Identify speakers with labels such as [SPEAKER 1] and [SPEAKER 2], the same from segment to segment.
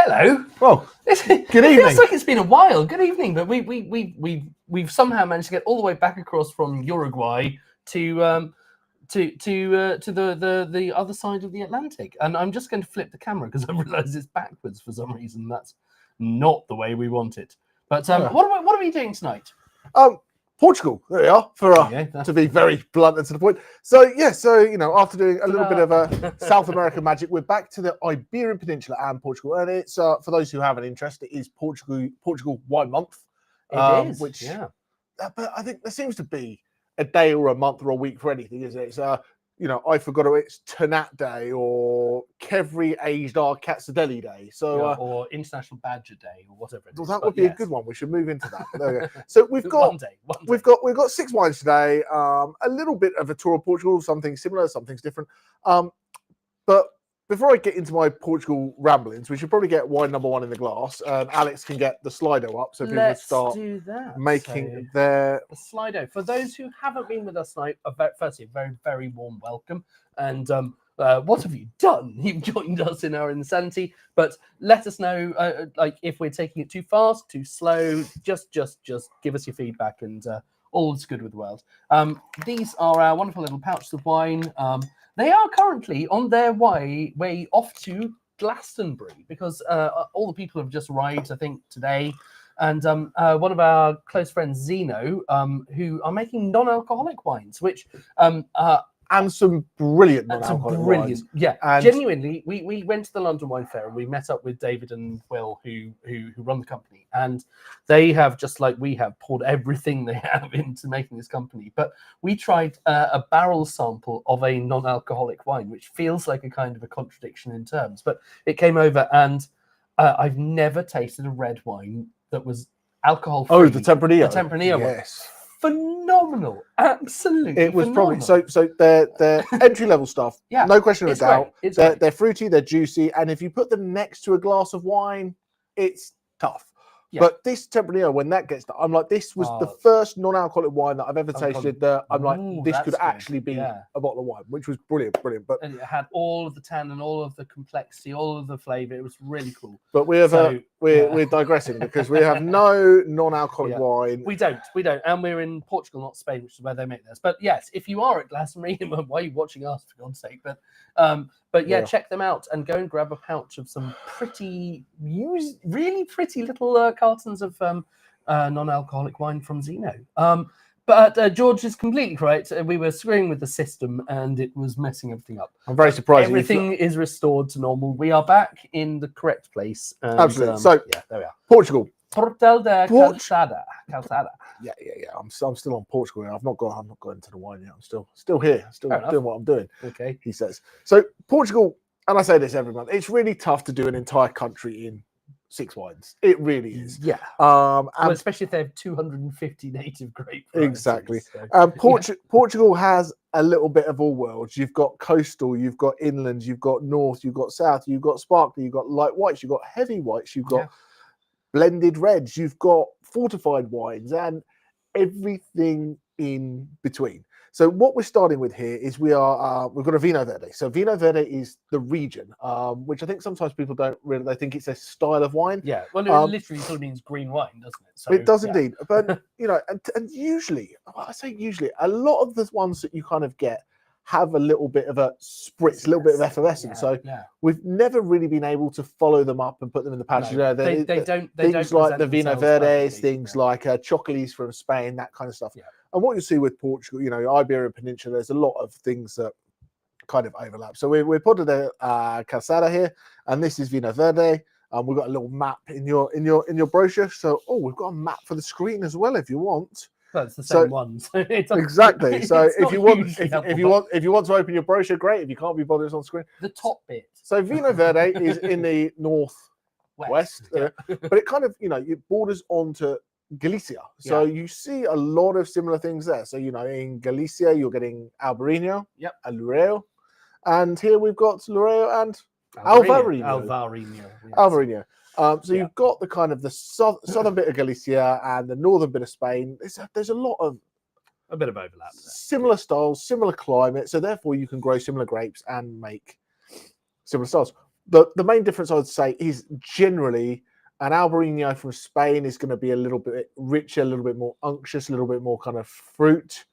[SPEAKER 1] Hello.
[SPEAKER 2] Well, good evening.
[SPEAKER 1] It feels like it's been a while. Good evening, but we've somehow managed to get all the way back across from Uruguay to the other side of the Atlantic. And I'm just going to flip the camera because I realise it's backwards for some reason. That's not the way we want it. But what are we doing tonight?
[SPEAKER 2] Portugal, there we are, to be very blunt and to the point. So after doing a little bit of a South American magic, we're back to the Iberian Peninsula and Portugal. And it's for those who have an interest, it is Portugal Wine Month.
[SPEAKER 1] It is,
[SPEAKER 2] but I think there seems to be a day or a month or a week for anything, isn't it? It's I forgot it's Ternat Day or Kevri Aged Our Katsadeli Day. So
[SPEAKER 1] or International Badger Day or whatever it is.
[SPEAKER 2] Well, that would be a good one. We should move into that. There we go. So we've got
[SPEAKER 1] one day.
[SPEAKER 2] We've got 6 wines today. A little bit of a tour of Portugal, something similar, something's different. But before I get into my Portugal ramblings, we should probably get wine number 1 in the glass. Alex can get the Slido up so people can start making their
[SPEAKER 1] Slido. For those who haven't been with us tonight, firstly, a very, very warm welcome. And what have you done? You've joined us in our insanity. But let us know, if we're taking it too fast, too slow. Just give us your feedback, and all is good with the world. These are our wonderful little pouches of wine. They are currently on their way off to Glastonbury because all the people have just arrived, I think, today. And one of our close friends, Zeno, who are making non-alcoholic wines, which
[SPEAKER 2] and some brilliant non-alcoholic wines.
[SPEAKER 1] Yeah, and genuinely, we went to the London Wine Fair and we met up with David and Will, who run the company, and they have, just like we have, poured everything they have into making this company. But we tried a barrel sample of a non-alcoholic wine, which feels like a kind of a contradiction in terms, but it came over, and I've never tasted a red wine that was alcohol-free.
[SPEAKER 2] Oh, the Tempranillo.
[SPEAKER 1] The Tempranillo one.
[SPEAKER 2] Yes.
[SPEAKER 1] Phenomenal, absolutely.
[SPEAKER 2] It was
[SPEAKER 1] phenomenal.
[SPEAKER 2] Probably so. They're entry level stuff.
[SPEAKER 1] Yeah,
[SPEAKER 2] no question of a doubt.
[SPEAKER 1] Great.
[SPEAKER 2] They're fruity, they're juicy, and if you put them next to a glass of wine, it's tough. Yeah. But this Tempranillo, when that gets done, I'm like, this was the first non-alcoholic wine that I've ever tasted. That I'm like, this could actually be a bottle of wine, which was brilliant. But
[SPEAKER 1] and it had all of the tannin, all of the complexity, all of the flavour. It was really cool.
[SPEAKER 2] But we're digressing because we have no non-alcoholic wine.
[SPEAKER 1] We don't, and we're in Portugal, not Spain, which is where they make this. But yes, if you are at Glastonbury, why are you watching us, for God's sake? But check them out and go and grab a pouch of some really pretty little cartons of non-alcoholic wine from Zeno. But George is completely correct. We were screwing with the system and it was messing everything up.
[SPEAKER 2] I'm very surprised.
[SPEAKER 1] Everything is restored to normal. We are back in the correct place. And,
[SPEAKER 2] absolutely. So
[SPEAKER 1] there we are.
[SPEAKER 2] Portugal.
[SPEAKER 1] Portal de Calçada.
[SPEAKER 2] Yeah. I'm still on Portugal. I'm not gone into the wine yet. I'm still here. Still doing what I'm doing.
[SPEAKER 1] Okay.
[SPEAKER 2] He says. So Portugal, and I say this every month, it's really tough to do an entire country in 6 wines. It really is.
[SPEAKER 1] Yeah. Especially if they have 250 native grape varieties.
[SPEAKER 2] Exactly. Portugal has a little bit of all worlds. You've got coastal, you've got inland, you've got north, you've got south, you've got sparkly, you've got light whites, you've got heavy whites, you've got blended reds, you've got fortified wines, and everything in between. So what we're starting with here is we've got a Vinho Verde. So Vinho Verde is the region, which I think sometimes people don't really, they think it's a style of wine.
[SPEAKER 1] Yeah, well, it literally sort of means green wine, doesn't it? So,
[SPEAKER 2] it does indeed. But, and usually, I say usually, a lot of the ones that you kind of get have a little bit of a spritz, a little bit of effervescence. We've never really been able to follow them up and put them in the pouch.
[SPEAKER 1] No, they don't.
[SPEAKER 2] Things like the Vinho Verdes, things like Chocolats from Spain, that kind of stuff. Yeah. And what you see with Portugal, Iberian Peninsula, there's a lot of things that kind of overlap. So we're putting the Calçada here, and this is Vinho Verde. We've got a little map in your brochure. So we've got a map for the screen as well if you want.
[SPEAKER 1] Well, it's the same one. So
[SPEAKER 2] exactly. So if you want to open your brochure, great. If you can't be bothered, it's on screen.
[SPEAKER 1] The top bit.
[SPEAKER 2] So Vinho Verde is in the northwest, but it kind of it borders onto Galicia. So you see a lot of similar things there. So in Galicia you're getting Albarino, Alureo, and here we've got Loreo and Alvarinho. So you've got the kind of the southern bit of Galicia and the northern bit of Spain. There's a lot of
[SPEAKER 1] a bit of overlap there.
[SPEAKER 2] Similar styles, similar climate, so therefore you can grow similar grapes and make similar styles. the main difference I would say is generally an Albarino from Spain is going to be a little bit richer, a little bit more unctuous, a little bit more kind of fruit.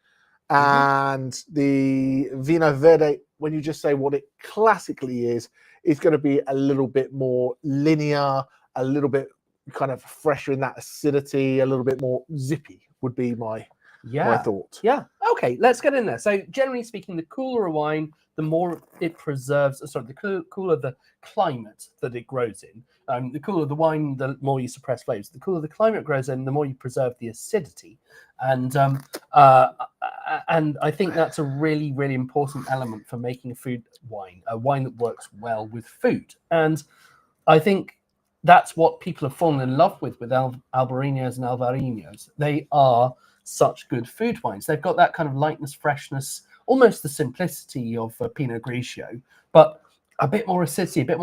[SPEAKER 2] And the Vino Verde, when you just say what it classically is going to be a little bit more linear, a little bit kind of fresher in that acidity, a little bit more zippy would be my thought.
[SPEAKER 1] Yeah. Okay, let's get in there. So generally speaking, the cooler a wine, the more it preserves, the cooler the climate that it grows in. The cooler the wine, the more you suppress flavors. The cooler the climate grows in, the more you preserve the acidity. And I think that's a really, really important element for making a wine that works well with food. And I think that's what people have fallen in love with Albariños and Alvarinhos. They are such good food wines. They've got that kind of lightness, freshness, almost the simplicity of Pinot Grigio, but a bit more acidity, a bit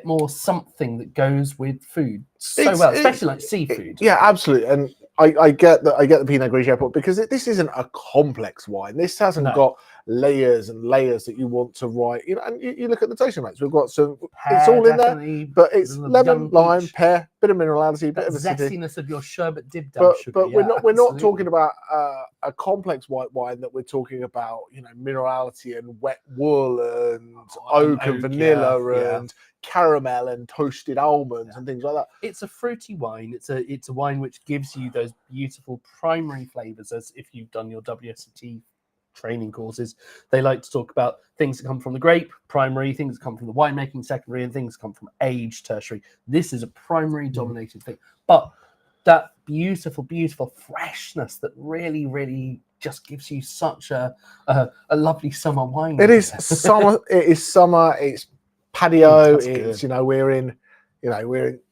[SPEAKER 1] more something that goes with food especially like seafood.
[SPEAKER 2] Yeah, absolutely. And I get the Pinot Grigio part because this isn't a complex wine. This hasn't got layers and layers that you want to write. And you look at the tasting notes. We've got some.
[SPEAKER 1] Pear,
[SPEAKER 2] it's all in there, but it's lemon, lime, pear, bit of minerality, bit of acidity.
[SPEAKER 1] Zestiness of your sherbet dibdam sugar.
[SPEAKER 2] But we're not talking about a complex white wine that we're talking about. Minerality and wet wool and oak and vanilla and caramel and toasted almonds and things like that.
[SPEAKER 1] It's a fruity wine. It's a wine which gives you those beautiful primary flavors. As if you've done your WSET training courses, they like to talk about things that come from the grape, primary, things that come from the winemaking, secondary, and things that come from age, tertiary. This is a primary dominated thing, but that beautiful, beautiful freshness that really, really just gives you such a lovely summer wine.
[SPEAKER 2] It is summer. It is summer. It's patio. It's we're in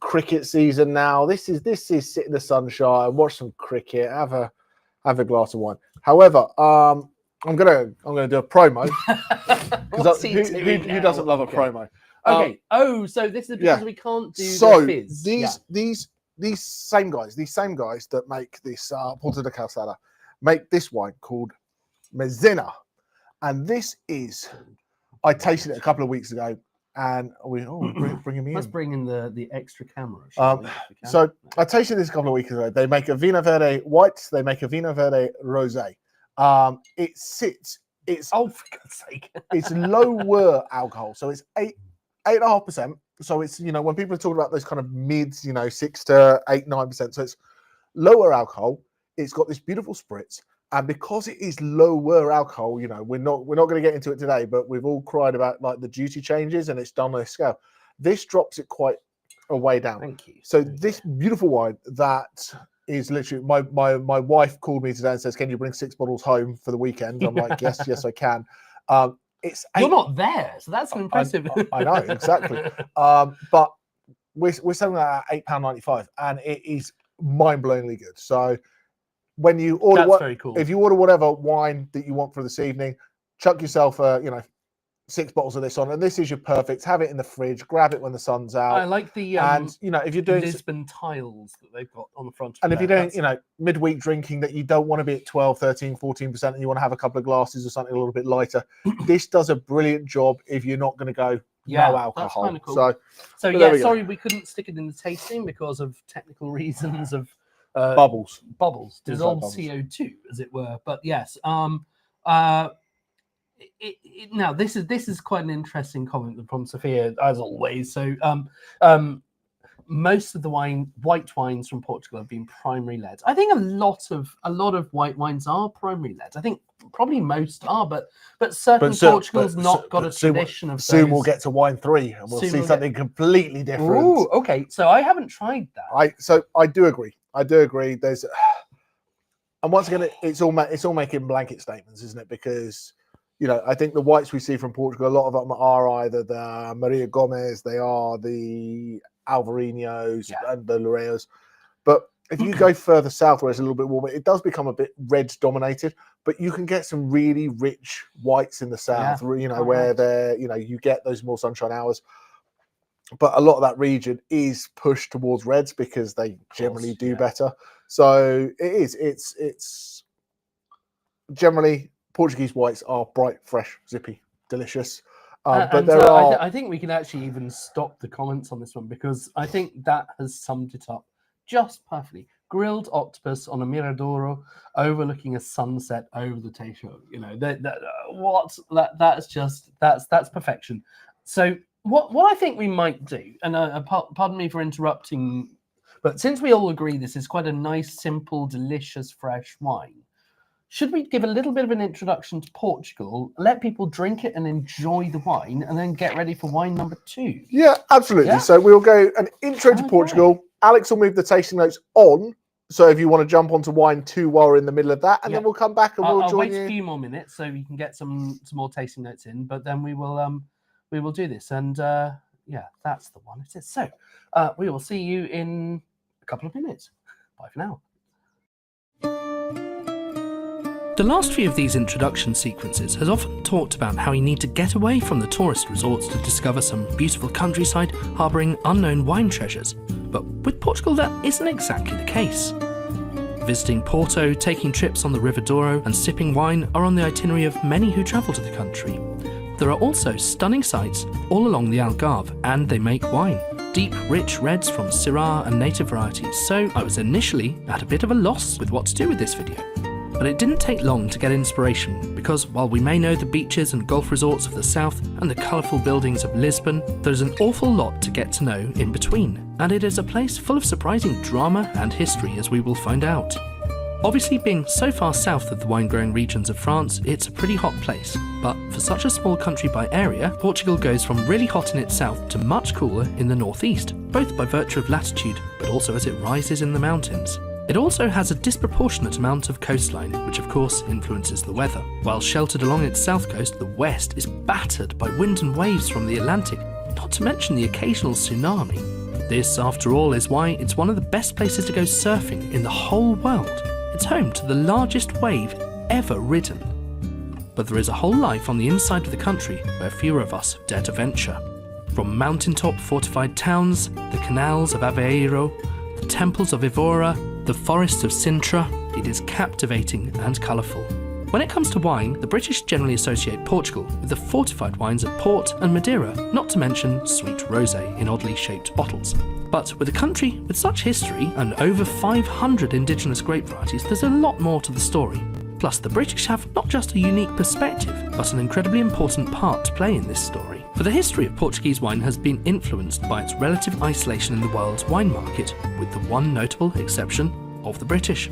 [SPEAKER 2] cricket season now. This is sit in the sunshine, watch some cricket, have a glass of wine. However, I'm gonna do a promo because who doesn't love a promo?
[SPEAKER 1] Okay. So this is because we can't do
[SPEAKER 2] so
[SPEAKER 1] the fizz.
[SPEAKER 2] These same guys that make this Porto de Calçada make this wine called Maizena, and this is I tasted it a couple of weeks ago. And bringing me in.
[SPEAKER 1] Let's bring in the extra camera.
[SPEAKER 2] So I tasted this a couple of weeks ago. They make a Vino Verde white. They make a Vino Verde rosé. It's
[SPEAKER 1] for God's sake.
[SPEAKER 2] It's lower alcohol, so it's 8.5%. So it's when people are talking about those kind of mids, 6 to 8, 9%. So it's lower alcohol. It's got this beautiful spritz. And because it is lower alcohol, we're not going to get into it today, but we've all cried about like the duty changes, and it's done on a scale. This drops it quite a way down.
[SPEAKER 1] Thank you.
[SPEAKER 2] So this beautiful wine that is literally my wife called me today and says, "Can you bring 6 bottles home for the weekend?" I'm like, yes, I can.
[SPEAKER 1] You're not there, so that's impressive.
[SPEAKER 2] I know exactly. But we're selling that at £8.95, and it is mind-blowingly good. So. When you order,
[SPEAKER 1] very cool.
[SPEAKER 2] If you order whatever wine that you want for this evening, chuck yourself 6 bottles of this on, and this is your perfect. Have it in the fridge, grab it when the sun's out.
[SPEAKER 1] I like the
[SPEAKER 2] if you're doing
[SPEAKER 1] Lisbon tiles that they've got on the front.
[SPEAKER 2] And if you're doing midweek drinking that you don't want to be at 12, 13, 14%, and you want to have a couple of glasses or something a little bit lighter, this does a brilliant job. If you're not going to go no alcohol,
[SPEAKER 1] that's kind of cool.
[SPEAKER 2] So
[SPEAKER 1] sorry we couldn't stick it in the tasting because of technical reasons of.
[SPEAKER 2] Bubbles,
[SPEAKER 1] dissolved CO2, as it were. But yes, now this is quite an interesting comment from Sophia, as always. So, most of the white wines from Portugal have been primary led. I think a lot of white wines are primary led. I think probably most are, but Portugal's not got a tradition of those.
[SPEAKER 2] Soon we'll get to wine 3, and we'll see something completely different.
[SPEAKER 1] Ooh, okay. So I haven't tried that.
[SPEAKER 2] I do agree. There's, and once again, it's all making blanket statements, isn't it? Because I think the whites we see from Portugal, a lot of them are either the Maria Gomez, they are the Alvarinhos and the Loureos. But if you go further south, where it's a little bit warmer, it does become a bit red dominated. But you can get some really rich whites in the south, where they're you get those more sunshine hours. But a lot of that region is pushed towards reds because they generally do better. So it's generally Portuguese whites are bright, fresh, zippy, delicious. But there are.
[SPEAKER 1] I think we can actually even stop the comments on this one, because I think that has summed it up just perfectly. Grilled octopus on a miradoro overlooking a sunset over the Tejo. You know, that's perfection. So what I think we might do, and pardon me for interrupting, but since we all agree this is quite a nice, simple, delicious, fresh wine, should we give a little bit of an introduction to Portugal, let people drink it and enjoy the wine, and then get ready for wine number 2?
[SPEAKER 2] Yeah, absolutely.
[SPEAKER 1] Yeah?
[SPEAKER 2] So we'll go an intro to Portugal. Alex will move the tasting notes on. So if you want to jump onto wine 2 while we're in the middle of that, and then we'll come back and we'll
[SPEAKER 1] I'll
[SPEAKER 2] join
[SPEAKER 1] wait
[SPEAKER 2] you.
[SPEAKER 1] a few more minutes so you can get some more tasting notes in, but then we will do this. And yeah, that's the one it is. So we will see you in a couple of minutes. Bye for now.
[SPEAKER 3] The last few of these introduction sequences has often talked about how you need to get away from the tourist resorts to discover some beautiful countryside harbouring unknown wine treasures. But with Portugal, that isn't exactly the case. Visiting Porto, taking trips on the River Douro and sipping wine are on the itinerary of many who travel to the country. There are also stunning sights all along the Algarve, and they make wine. Deep, rich reds from Syrah and native varieties, so I was initially at a bit of a loss with what to do with this video. But it didn't take long to get inspiration, because while we may know the beaches and golf resorts of the south and the colourful buildings of Lisbon, there's an awful lot to get to know in between, and it is a place full of surprising drama and history, as we will find out. Obviously, being so far south of the wine-growing regions of France, it's a pretty hot place, but for such a small country by area, Portugal goes from really hot in its south to much cooler in the northeast, both by virtue of latitude, but also as it rises in the mountains. It also has a disproportionate amount of coastline, which of course influences the weather. While sheltered along its south coast, the west is battered by wind and waves from the Atlantic, not to mention the occasional tsunami. This, after all, is why it's one of the best places to go surfing in the whole world. It's home to the largest wave ever ridden. But there is a whole life on the inside of the country where fewer of us dare to venture. From mountaintop fortified towns, the canals of Aveiro, the temples of Evora, the forests of Sintra, it is captivating and colourful. When it comes to wine, the British generally associate Portugal with the fortified wines of Port and Madeira, not to mention sweet rosé in oddly shaped bottles. But with a country with such history and over 500 indigenous grape varieties, there's a lot more to the story. Plus, the British have not just a unique perspective, but an incredibly important part to play in this story. For the history of Portuguese wine has been influenced by its relative isolation in the world's wine market, with the one notable exception of the British.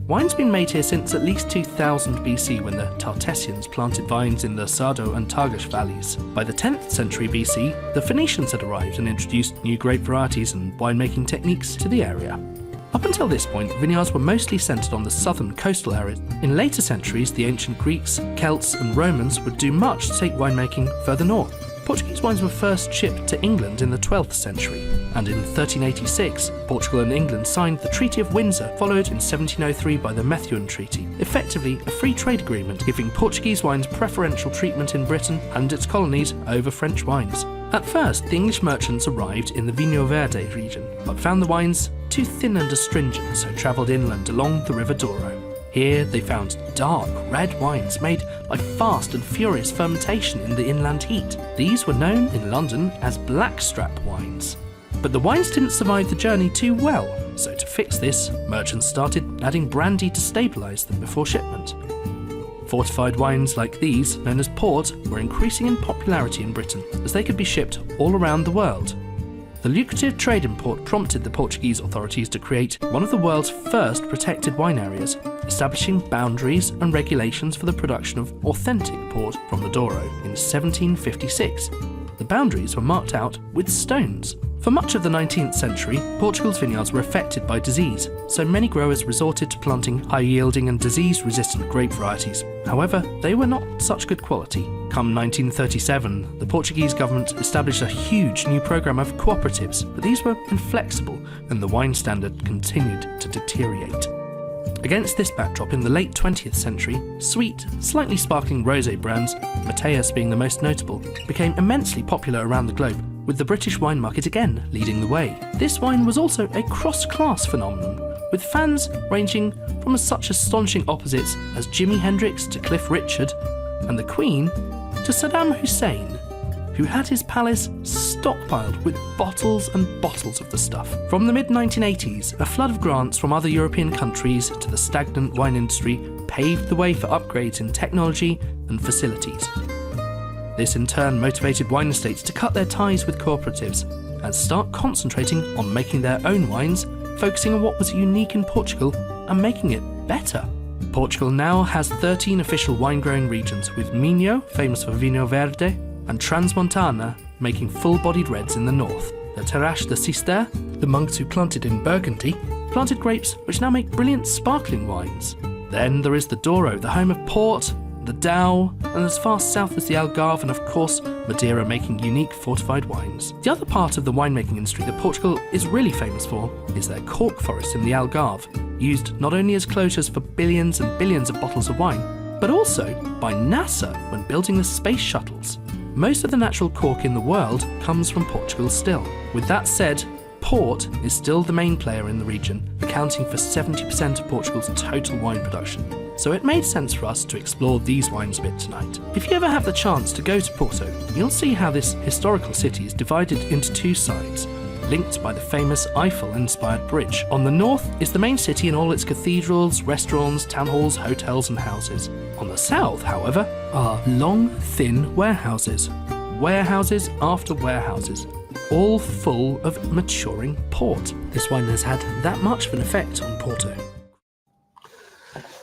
[SPEAKER 3] Wine's been made here since at least 2000 BC, when the TOWTCians planted vines in the Sardo and Tagus valleys. By the 10th century BC, the Phoenicians had arrived and introduced new grape varieties and winemaking techniques to the area. Up until this point, vineyards were mostly centred on the southern coastal areas. In later centuries, the ancient Greeks, Celts and Romans would do much to take winemaking further north. Portuguese wines were first shipped to England in the 12th century, and in 1386, Portugal and England signed the Treaty of Windsor, followed in 1703 by the Methuen Treaty, effectively a free trade agreement giving Portuguese wines preferential treatment in Britain and its colonies over French wines. At first, the English merchants arrived in the Vinho Verde region, but found the wines too thin and astringent, so travelled inland along the River Douro. Here they found dark red wines made by fast and furious fermentation in the inland heat. These were known in London as blackstrap wines. But the wines didn't survive the journey too well, so to fix this, merchants started adding brandy to stabilise them before shipment. Fortified wines like these, known as port, were increasing in popularity in Britain as they could be shipped all around the world. The lucrative trade in port prompted the Portuguese authorities to create one of the world's first protected wine areas, establishing boundaries and regulations for the production of authentic port from the Douro in 1756. The boundaries were marked out with stones. For much of the 19th century, Portugal's vineyards were affected by disease, so many growers resorted to planting high-yielding and disease-resistant grape varieties. However, they were not such good quality. Come 1937, the Portuguese government established a huge new program of cooperatives, but these were inflexible, and the wine standard continued to deteriorate. Against this backdrop, in the late 20th century, sweet, slightly sparkling rosé brands, Mateus being the most notable, became immensely popular around the globe, with the British wine market again leading the way. This wine was also a cross-class phenomenon, with fans ranging from such astonishing opposites as Jimi Hendrix to Cliff Richard, and the Queen to Saddam Hussein. who had his palace stockpiled with bottles and bottles of the stuff. From the mid-1980s, a flood of grants from other European countries to the stagnant wine industry paved the way for upgrades in technology and facilities. This in turn motivated wine estates to cut their ties with cooperatives and start concentrating on making their own wines, focusing on what was unique in Portugal and making it better. Portugal now has 13 official wine-growing regions, with Minho, famous for Vinho Verde, and Transmontana, making full-bodied reds in the north. The Terroir de Cister, the monks who planted in Burgundy, planted grapes which now make brilliant sparkling wines. Then there is the Douro, the home of port, the Dow, and as far south as the Algarve, and of course Madeira, making unique fortified wines. The other part of the winemaking industry that Portugal is really famous for is their cork forest in the Algarve, used not only as closures for billions and billions of bottles of wine, but also by NASA when building the space shuttles. Most of the natural cork in the world comes from Portugal still. With that said, port is still the main player in the region, accounting for 70% of Portugal's total wine production. So it made sense for us to explore these wines a bit tonight. If you ever have the chance to go to Porto, you'll see how this historical city is divided into two sides, linked by the famous Eiffel-inspired bridge. On the north is the main city and all its cathedrals, restaurants, town halls, hotels and houses. On the south, however, are long, thin warehouses. Warehouses after warehouses, all full of maturing port. This wine has had that much of an effect on Porto.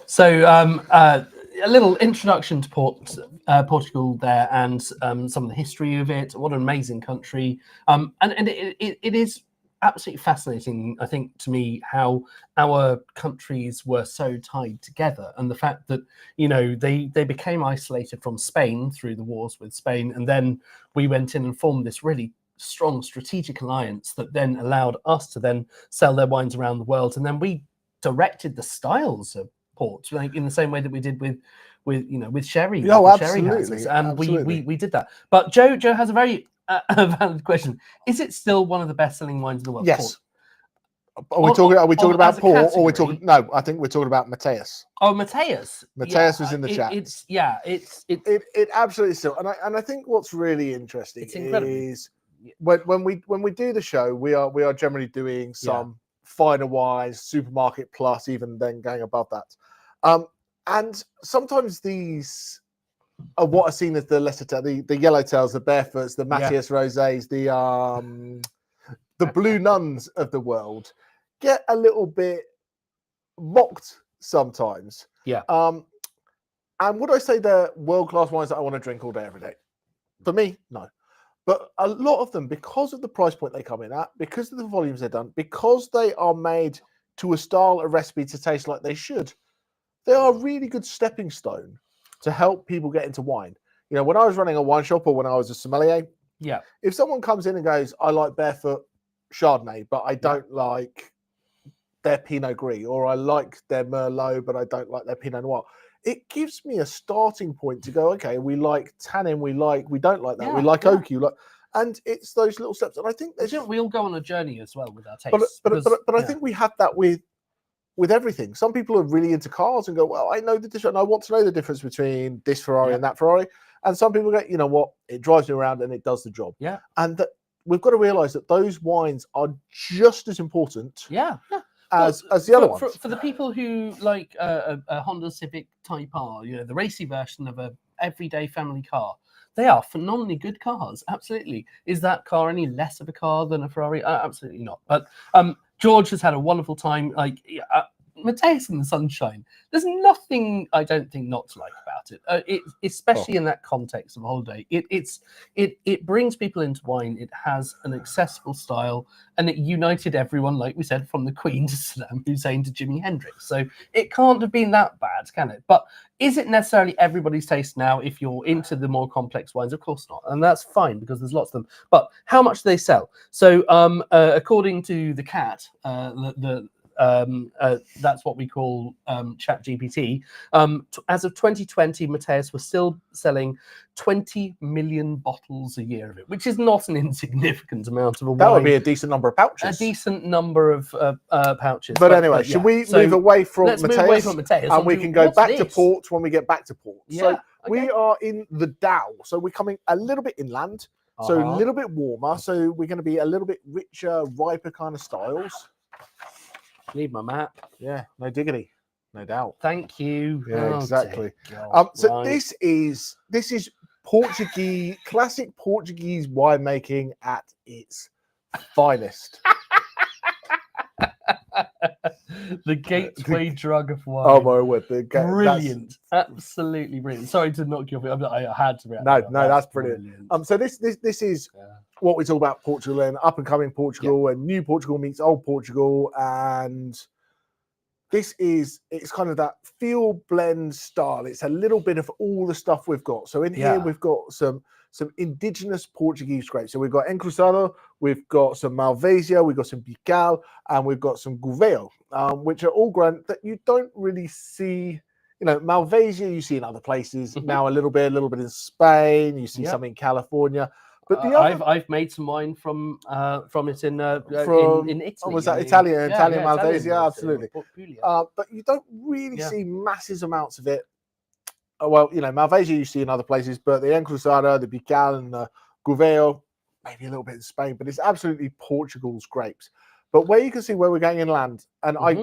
[SPEAKER 1] So a little introduction to Portugal there, and some of the history of it. What an amazing country. And it is absolutely fascinating, I think, to me, how our countries were so tied together, and the fact that, you know, they became isolated from Spain through the wars with Spain, and then we went in and formed this really strong strategic alliance that then allowed us to then sell their wines around the world, and then we directed the styles of port, like in the same way that we did with sherry.
[SPEAKER 2] Oh,
[SPEAKER 1] with sherry
[SPEAKER 2] absolutely,
[SPEAKER 1] houses, and
[SPEAKER 2] absolutely.
[SPEAKER 1] we did that. But Joe has a very valid question. Is it still one of the best-selling wines in the world?
[SPEAKER 2] Yes.
[SPEAKER 1] Port?
[SPEAKER 2] Are we talking about
[SPEAKER 1] as a
[SPEAKER 2] port, or are we
[SPEAKER 1] category?
[SPEAKER 2] talking? No, I think we're talking about Mateus.
[SPEAKER 1] Oh, Mateus.
[SPEAKER 2] Mateus was in the chat.
[SPEAKER 1] It's
[SPEAKER 2] It absolutely still, and I think what's really interesting
[SPEAKER 1] It's incredible.
[SPEAKER 2] is when we do the show, we are generally doing some finer wines, supermarket plus, even then going above that. And sometimes these are what are seen as the lesser tail, the yellowtails, the barefoots, the Mateus rosés, the blue nuns of the world get a little bit mocked sometimes. And would I say they're world-class wines that I want to drink all day, every day? For me, no. But a lot of them, because of the price point they come in at, because of the volumes they're done, because they are made to a style, a recipe to taste like they should, they are a really good stepping stone to help people get into wine. You know, when I was running a wine shop or when I was a sommelier, if someone comes in and goes, I like Barefoot Chardonnay, but I don't like their Pinot Gris, or I like their Merlot, but I don't like their Pinot Noir, it gives me a starting point to go, okay, we like tannin, we don't like that, we like oak, and it's those little steps. And I think
[SPEAKER 1] we all go on a journey as well with our tastes.
[SPEAKER 2] But I think we have that with everything. Some people are really into cars and go, well, I know the difference, and I want to know the difference between this Ferrari and that Ferrari. And some people go, you know what, it drives me around and it does the job. And that we've got to realize that those wines are just as important as the other ones.
[SPEAKER 1] For the people who like a Honda Civic Type R, you know, the racy version of a everyday family car, they are phenomenally good cars. Absolutely. Is that car any less of a car than a Ferrari? Absolutely not. But George has had a wonderful time. Like Mateus in the sunshine. There's nothing I don't think not to like about it. Especially in that context of a holiday. It brings people into wine. It has an accessible style, and it united everyone, like we said, from the Queen to Saddam Hussein to Jimi Hendrix. So it can't have been that bad, can it? But is it necessarily everybody's taste now? If you're into the more complex wines, of course not, and that's fine because there's lots of them. But how much do they sell? So according to the cat, that's what we call ChatGPT. As of 2020, Mateus was still selling 20 million bottles a year of it, which is not an insignificant amount of a wine.
[SPEAKER 2] That would be a decent number of pouches.
[SPEAKER 1] A decent number of pouches.
[SPEAKER 2] But anyway, should we move away from Mateus?
[SPEAKER 1] Let's move away from Mateus.
[SPEAKER 2] And we can go back to port when we get back to port.
[SPEAKER 1] Yeah,
[SPEAKER 2] so we are in the Dow. So we're coming a little bit inland. So a little bit warmer. So we're going to be a little bit richer, riper kind of styles.
[SPEAKER 1] Need my map.
[SPEAKER 2] Yeah, no diggity, no doubt.
[SPEAKER 1] Thank you.
[SPEAKER 2] Yeah,
[SPEAKER 1] Oh,
[SPEAKER 2] exactly.
[SPEAKER 1] dear God.
[SPEAKER 2] So
[SPEAKER 1] Right.
[SPEAKER 2] this is Portuguese, classic Portuguese winemaking at its finest.
[SPEAKER 1] The gateway drug of wine.
[SPEAKER 2] Oh my word!
[SPEAKER 1] Brilliant, absolutely brilliant. Sorry to knock you off. I had to react.
[SPEAKER 2] No, that's brilliant. So this is what we talk about Portugal and up and coming Portugal and new Portugal meets old Portugal, and it's kind of that field blend style. It's a little bit of all the stuff we've got. So in here we've got some indigenous Portuguese grapes. So we've got Encruzado, we've got some Malvasia, we've got some Pical, and we've got some Gouveia, which are all grown that you don't really see. You know, Malvasia you see in other places now a little bit in Spain. You see some in California. But the
[SPEAKER 1] I've made some wine from it in Italy.
[SPEAKER 2] Oh, was that Italian Malvasia?
[SPEAKER 1] Italian
[SPEAKER 2] Absolutely. But you don't really see massive amounts of it. Well, you know, Malvasia you see in other places, but the Encruzada, the Pical, and the Gouveia, maybe a little bit in Spain, but it's absolutely Portugal's grapes. But where you can see where we're going inland, and I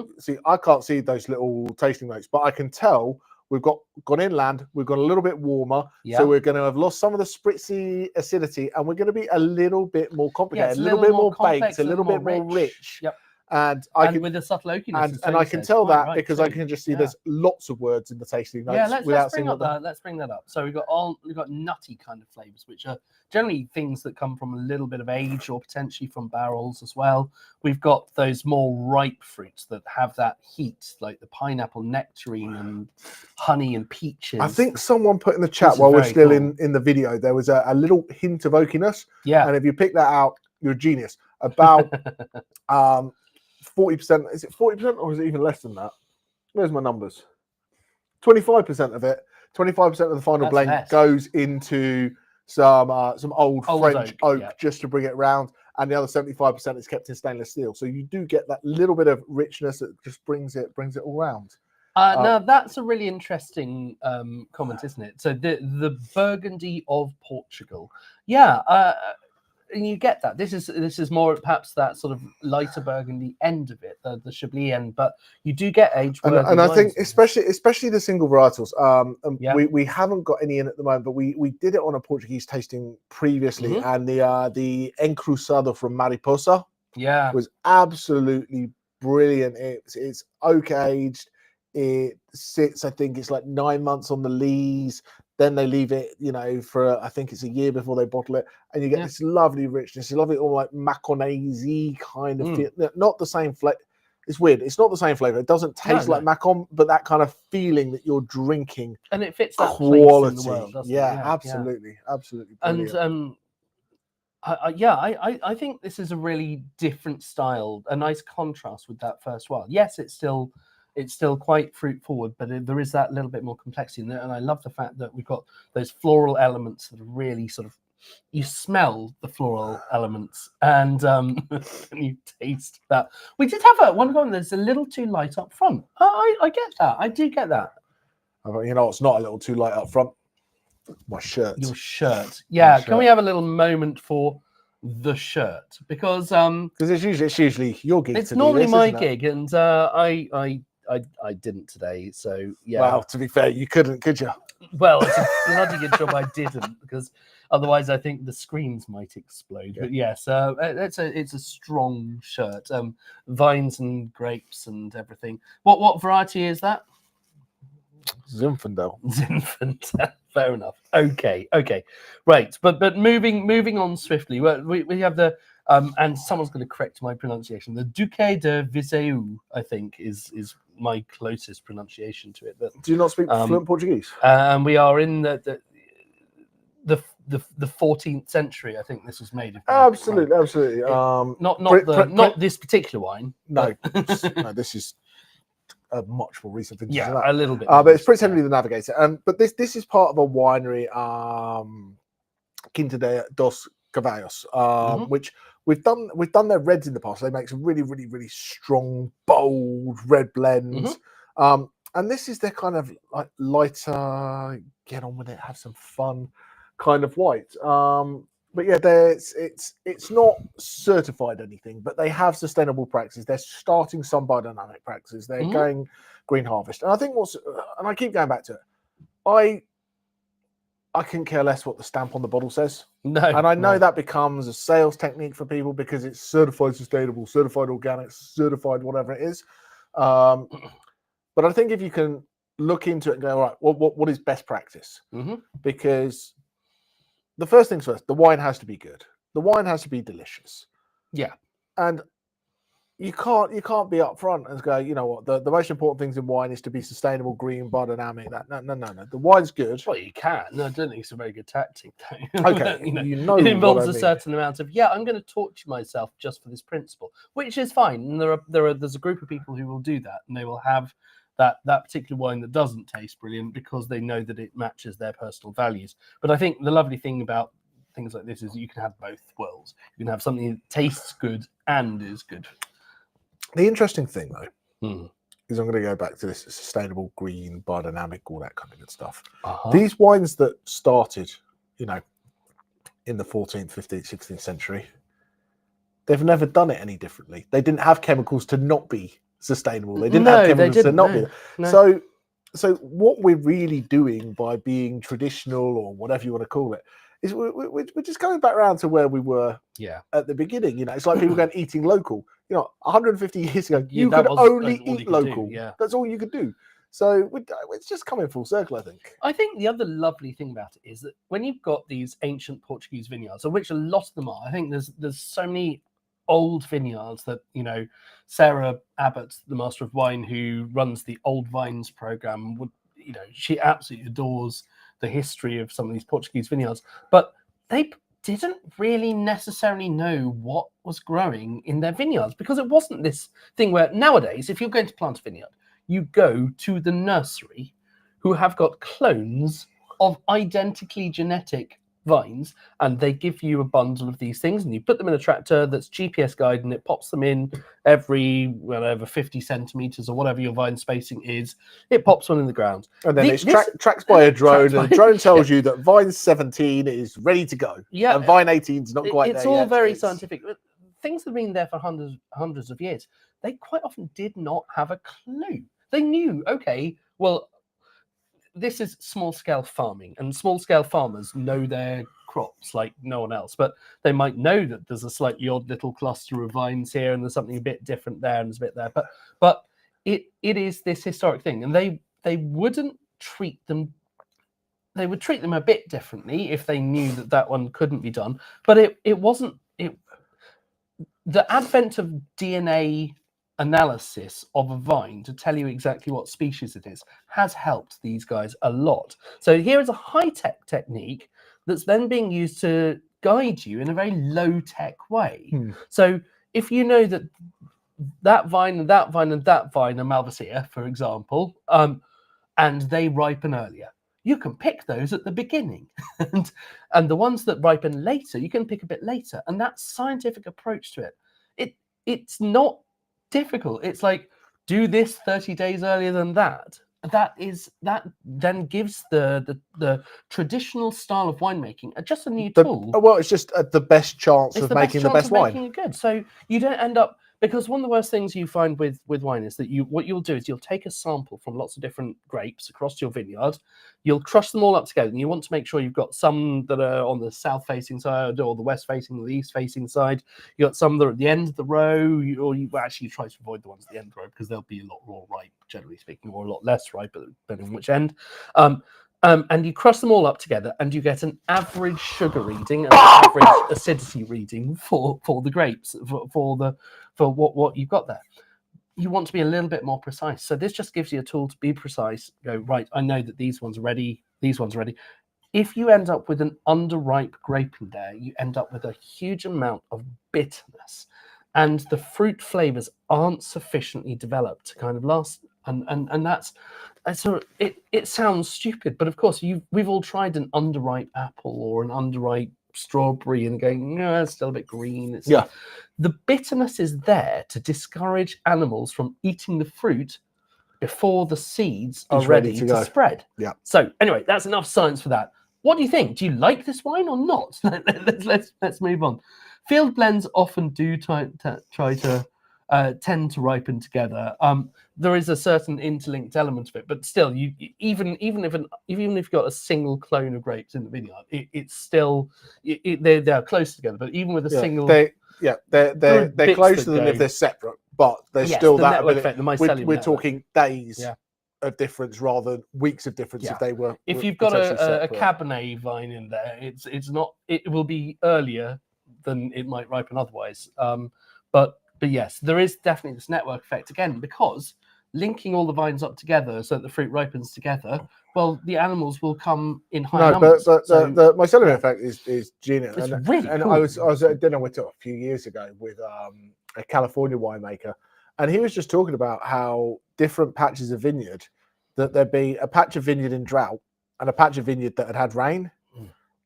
[SPEAKER 2] can't see those little tasting notes, but I can tell we've gone inland, we've got a little bit warmer, so we're going to have lost some of the spritzy acidity, and we're going to be a little bit more complicated, a little bit more baked, a little bit more rich.
[SPEAKER 1] Yep.
[SPEAKER 2] And
[SPEAKER 1] with the subtle oakiness,
[SPEAKER 2] and I can tell that because I can just see there's lots of words in the tasting notes.
[SPEAKER 1] Yeah, let's bring that up. So we've got nutty kind of flavors, which are generally things that come from a little bit of age or potentially from barrels as well. We've got those more ripe fruits that have that heat, like the pineapple, nectarine, and honey and peaches.
[SPEAKER 2] I think someone put in the chat while we're still in the video, there was a little hint of oakiness. Yeah, and if you pick that out, you're a genius. About 40%, is it 40% or is it even less than that? Where's my numbers? 25% of it, 25% of the final blend goes into some old French oak just to bring it round, and the other 75% is kept in stainless steel. So you do get that little bit of richness that just brings it all round.
[SPEAKER 1] Now that's a really interesting comment, isn't it? So the Burgundy of Portugal, and you get that. This is more perhaps that sort of lighter Burgundy end of it, the Chablis end, but you do get age.
[SPEAKER 2] And I think especially the single varietals. We haven't got any in at the moment, but we did it on a Portuguese tasting previously, and the Encruzado from Mariposa was absolutely brilliant. It's oak aged. It sits, I think it's like 9 months on the lees. Then they leave it, you know, for I think it's a year before they bottle it, and you get this lovely richness. You love it all like Maconese kind of feel. Not the same flavor. It's weird. It's not the same flavor. It doesn't taste like Macon, but that kind of feeling that you're drinking,
[SPEAKER 1] and it fits that
[SPEAKER 2] quality.
[SPEAKER 1] Place in the world, doesn't it?
[SPEAKER 2] Absolutely. Brilliant.
[SPEAKER 1] And I think this is a really different style, a nice contrast with that first one. Yes, it's still quite fruit forward, but there is that little bit more complexity in there. And I love the fact that we've got those floral elements that are really sort of, you smell the floral elements and you taste that. We did have one going that's a little too light up front. I get that. I do get that.
[SPEAKER 2] You know, it's not a little too light up front. My shirt.
[SPEAKER 1] Your shirt. Yeah. Can we have a little moment for the shirt? Because
[SPEAKER 2] it's usually your gig.
[SPEAKER 1] It's normally my gig, and I didn't today, so yeah.
[SPEAKER 2] Well, to be fair, you couldn't, could you?
[SPEAKER 1] Well, it's a bloody good job I didn't, because otherwise I think the screens might explode. But yes, it's a strong shirt. Vines and grapes and everything. What variety is that?
[SPEAKER 2] Zinfandel.
[SPEAKER 1] Zinfandel. Fair enough. Okay. Right, but moving on swiftly. We have the and someone's going to correct my pronunciation. The Duque de Viseu, I think, is my closest pronunciation to it. But
[SPEAKER 2] do you not speak fluent Portuguese?
[SPEAKER 1] And we are in the 14th century. I think this was made.
[SPEAKER 2] Absolutely.
[SPEAKER 1] Not this particular wine.
[SPEAKER 2] No, no, this is a much more recent thing.
[SPEAKER 1] Yeah, a little bit.
[SPEAKER 2] But it's Prince Henry the Navigator. But this is part of a winery, Quinta dos Cavallos, which we've done their reds in the past. They make some really, really, really strong, bold red blends. And this is their kind of like lighter, get on with it, have some fun kind of white. But yeah, it's not certified anything, but they have sustainable practices. They're starting some biodynamic practices. They're going green harvest, and I think and I keep going back to it. I couldn't care less what the stamp on the bottle says.
[SPEAKER 1] No,
[SPEAKER 2] and I know that becomes a sales technique for people because it's certified sustainable, certified organic, certified whatever it is. But I think if you can look into it and go, all right, what is best practice? Because the first things first, the wine has to be good. The wine has to be delicious.
[SPEAKER 1] Yeah.
[SPEAKER 2] And you can't be upfront and go, you know what, the most important things in wine is to be sustainable, green, biodynamic. No. The wine's good.
[SPEAKER 1] Well, you can. No, I don't think it's a very good tactic, though.
[SPEAKER 2] Okay,
[SPEAKER 1] it involves a certain amount of I'm going to torture myself just for this principle, which is fine. And there's a group of people who will do that, and they will have that particular wine that doesn't taste brilliant because they know that it matches their personal values. But I think the lovely thing about things like this is you can have both worlds. You can have something that tastes good and is good.
[SPEAKER 2] The interesting thing, though, is I'm going to go back to this sustainable, green, biodynamic, all that kind of good stuff. These wines that started, in the 14th, 15th, 16th century, they've never done it any differently. They didn't have chemicals to not be sustainable. They didn't have chemicals to not be. No. So what we're really doing by being traditional, or whatever you want to call it, is we're just going back around to where we were at the beginning. It's like people going eating local. 150 years ago, you could only eat local. That's all you could do. So it's just coming full circle, I think.
[SPEAKER 1] I think the other lovely thing about it is that when you've got these ancient Portuguese vineyards, of which a lot of them are, I think there's so many old vineyards that, Sarah Abbott, the Master of Wine, who runs the Old Vines program, would, she absolutely adores the history of some of these Portuguese vineyards, but they didn't really necessarily know what was growing in their vineyards, because it wasn't this thing where nowadays, if you're going to plant a vineyard, you go to the nursery who have got clones of identically genetic vines, and they give you a bundle of these things, and you put them in a tractor that's GPS guided, and it pops them in every 50 centimeters or whatever your vine spacing is. It pops one in the ground,
[SPEAKER 2] and then it's tracked by a drone, and the drone tells you that vine 17 is ready to go, and vine 18 is not quite there.
[SPEAKER 1] It's all very scientific. Things that have been there for hundreds of years, they quite often did not have a clue. They knew, okay, well, this is small-scale farming, and small-scale farmers know their crops like no one else, but they might know that there's a slightly odd little cluster of vines here, and there's something a bit different there, and there's a bit there. But it is this historic thing, and they wouldn't treat them. They would treat them a bit differently if they knew that one couldn't be done. But it wasn't. The advent of DNA analysis of a vine to tell you exactly what species it is has helped these guys a lot. So here is a high-tech technique that's then being used to guide you in a very low-tech way. So if you know that vine and that vine and that vine are Malvasia, for example, and they ripen earlier, you can pick those at the beginning, and the ones that ripen later you can pick a bit later. And that scientific approach to it, it's not difficult. It's like, do this 30 days earlier than that. That then gives the traditional style of winemaking just a new tool.
[SPEAKER 2] Well, it's just the best chance of making the best wine.
[SPEAKER 1] Making it good. So you don't end up, because one of the worst things you find with wine is that what you'll do is you'll take a sample from lots of different grapes across your vineyard, you'll crush them all up together, and you want to make sure you've got some that are on the south-facing side, or the west-facing, or the east-facing side. You got some that are at the end of the row, or you actually try to avoid the ones at the end of the row because they'll be a lot more ripe, generally speaking, or a lot less ripe, depending on which end. And you crush them all up together, and you get an average sugar reading and an average acidity reading for the grapes, for what you've got there. You want to be a little bit more precise. So this just gives you a tool to be precise. Go, right, I know that these ones are ready, these ones are ready. If you end up with an underripe grape in there, you end up with a huge amount of bitterness, and the fruit flavors aren't sufficiently developed to kind of last. And that's so it sounds stupid, but of course we've all tried an underripe apple or an underripe strawberry and going, no, it's still a bit green. The bitterness is there to discourage animals from eating the fruit before the seeds are ready to spread.
[SPEAKER 2] Yeah.
[SPEAKER 1] So anyway, that's enough science for that. What do you think? Do you like this wine or not? Let's move on. Field blends often do try to tend to ripen together. There is a certain interlinked element of it, but still, even if you've got a single clone of grapes in the vineyard, it's still they're close together. But even with a single,
[SPEAKER 2] they're
[SPEAKER 1] bits
[SPEAKER 2] close
[SPEAKER 1] that
[SPEAKER 2] to them if
[SPEAKER 1] go-
[SPEAKER 2] they're separate, but there's
[SPEAKER 1] Yes,
[SPEAKER 2] still
[SPEAKER 1] the
[SPEAKER 2] that
[SPEAKER 1] network
[SPEAKER 2] ability.
[SPEAKER 1] effect, the mycelium
[SPEAKER 2] We're
[SPEAKER 1] network.
[SPEAKER 2] talking days
[SPEAKER 1] Yeah.
[SPEAKER 2] of difference rather than weeks of difference
[SPEAKER 1] Yeah.
[SPEAKER 2] if they were.
[SPEAKER 1] If
[SPEAKER 2] were
[SPEAKER 1] you've got
[SPEAKER 2] potentially
[SPEAKER 1] a
[SPEAKER 2] separate.
[SPEAKER 1] Cabernet vine in there, it will be earlier than it might ripen otherwise. But yes, there is definitely this network effect again, because linking all the vines up together so that the fruit ripens together, well, the animals will come in higher numbers.
[SPEAKER 2] But
[SPEAKER 1] So,
[SPEAKER 2] the mycelium
[SPEAKER 1] yeah.
[SPEAKER 2] effect is genius.
[SPEAKER 1] It's
[SPEAKER 2] and
[SPEAKER 1] really
[SPEAKER 2] and
[SPEAKER 1] cool.
[SPEAKER 2] I was at dinner with a few years ago with a California winemaker, and he was just talking about how different patches of vineyard, that there'd be a patch of vineyard in drought and a patch of vineyard that had rain.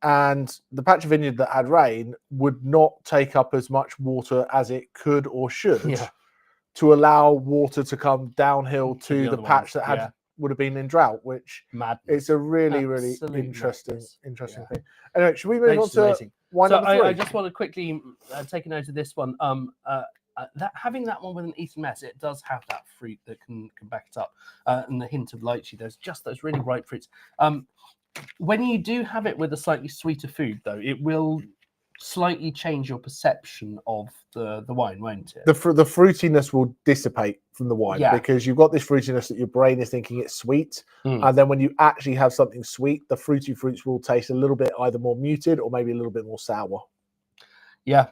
[SPEAKER 2] And the patch of vineyard that had rain would not take up as much water as it could or should to allow water to come downhill to the patch that had would have been in drought, which it's a really interesting thing. Anyway, should we move on to wine number 3?
[SPEAKER 1] I just want to quickly take a note of this one. That having that one with an Eastern mess, it does have that fruit that can back it up, and the hint of lychee. There's just those really ripe fruits. When you do have it with a slightly sweeter food, though, it will slightly change your perception of the wine, won't it?
[SPEAKER 2] The fruitiness will dissipate from the wine because you've got this fruitiness that your brain is thinking it's sweet, and then when you actually have something sweet, the fruity fruits will taste a little bit either more muted or maybe a little bit more sour.
[SPEAKER 1] Yeah.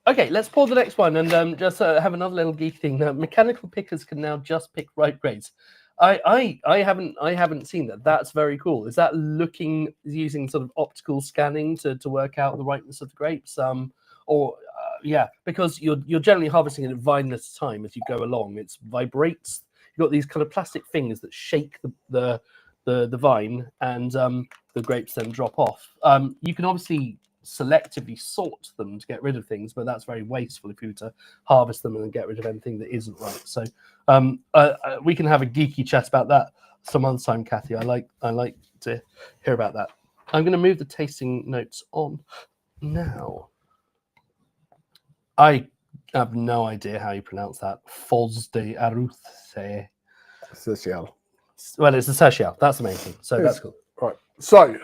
[SPEAKER 1] Okay, let's pour the next one and just have another little geeky thing. Mechanical pickers can now just pick ripe grapes. I haven't seen that. That's very cool. Is that using sort of optical scanning to work out the ripeness of the grapes? Because you're generally harvesting it at vine at a time as you go along. It vibrates. You've got these kind of plastic fingers that shake the vine, and the grapes then drop off. You can obviously selectively sort them to get rid of things, but that's very wasteful if you were to harvest them and then get rid of anything that isn't right. So we can have a geeky chat about that some other time, Kathy. I like to hear about that. I'm going to move the tasting notes on now. I have no idea how you pronounce that. Fos de Aruthe.
[SPEAKER 2] Social.
[SPEAKER 1] Well, it's the Social. That's the main thing. So that's cool.
[SPEAKER 2] Right. So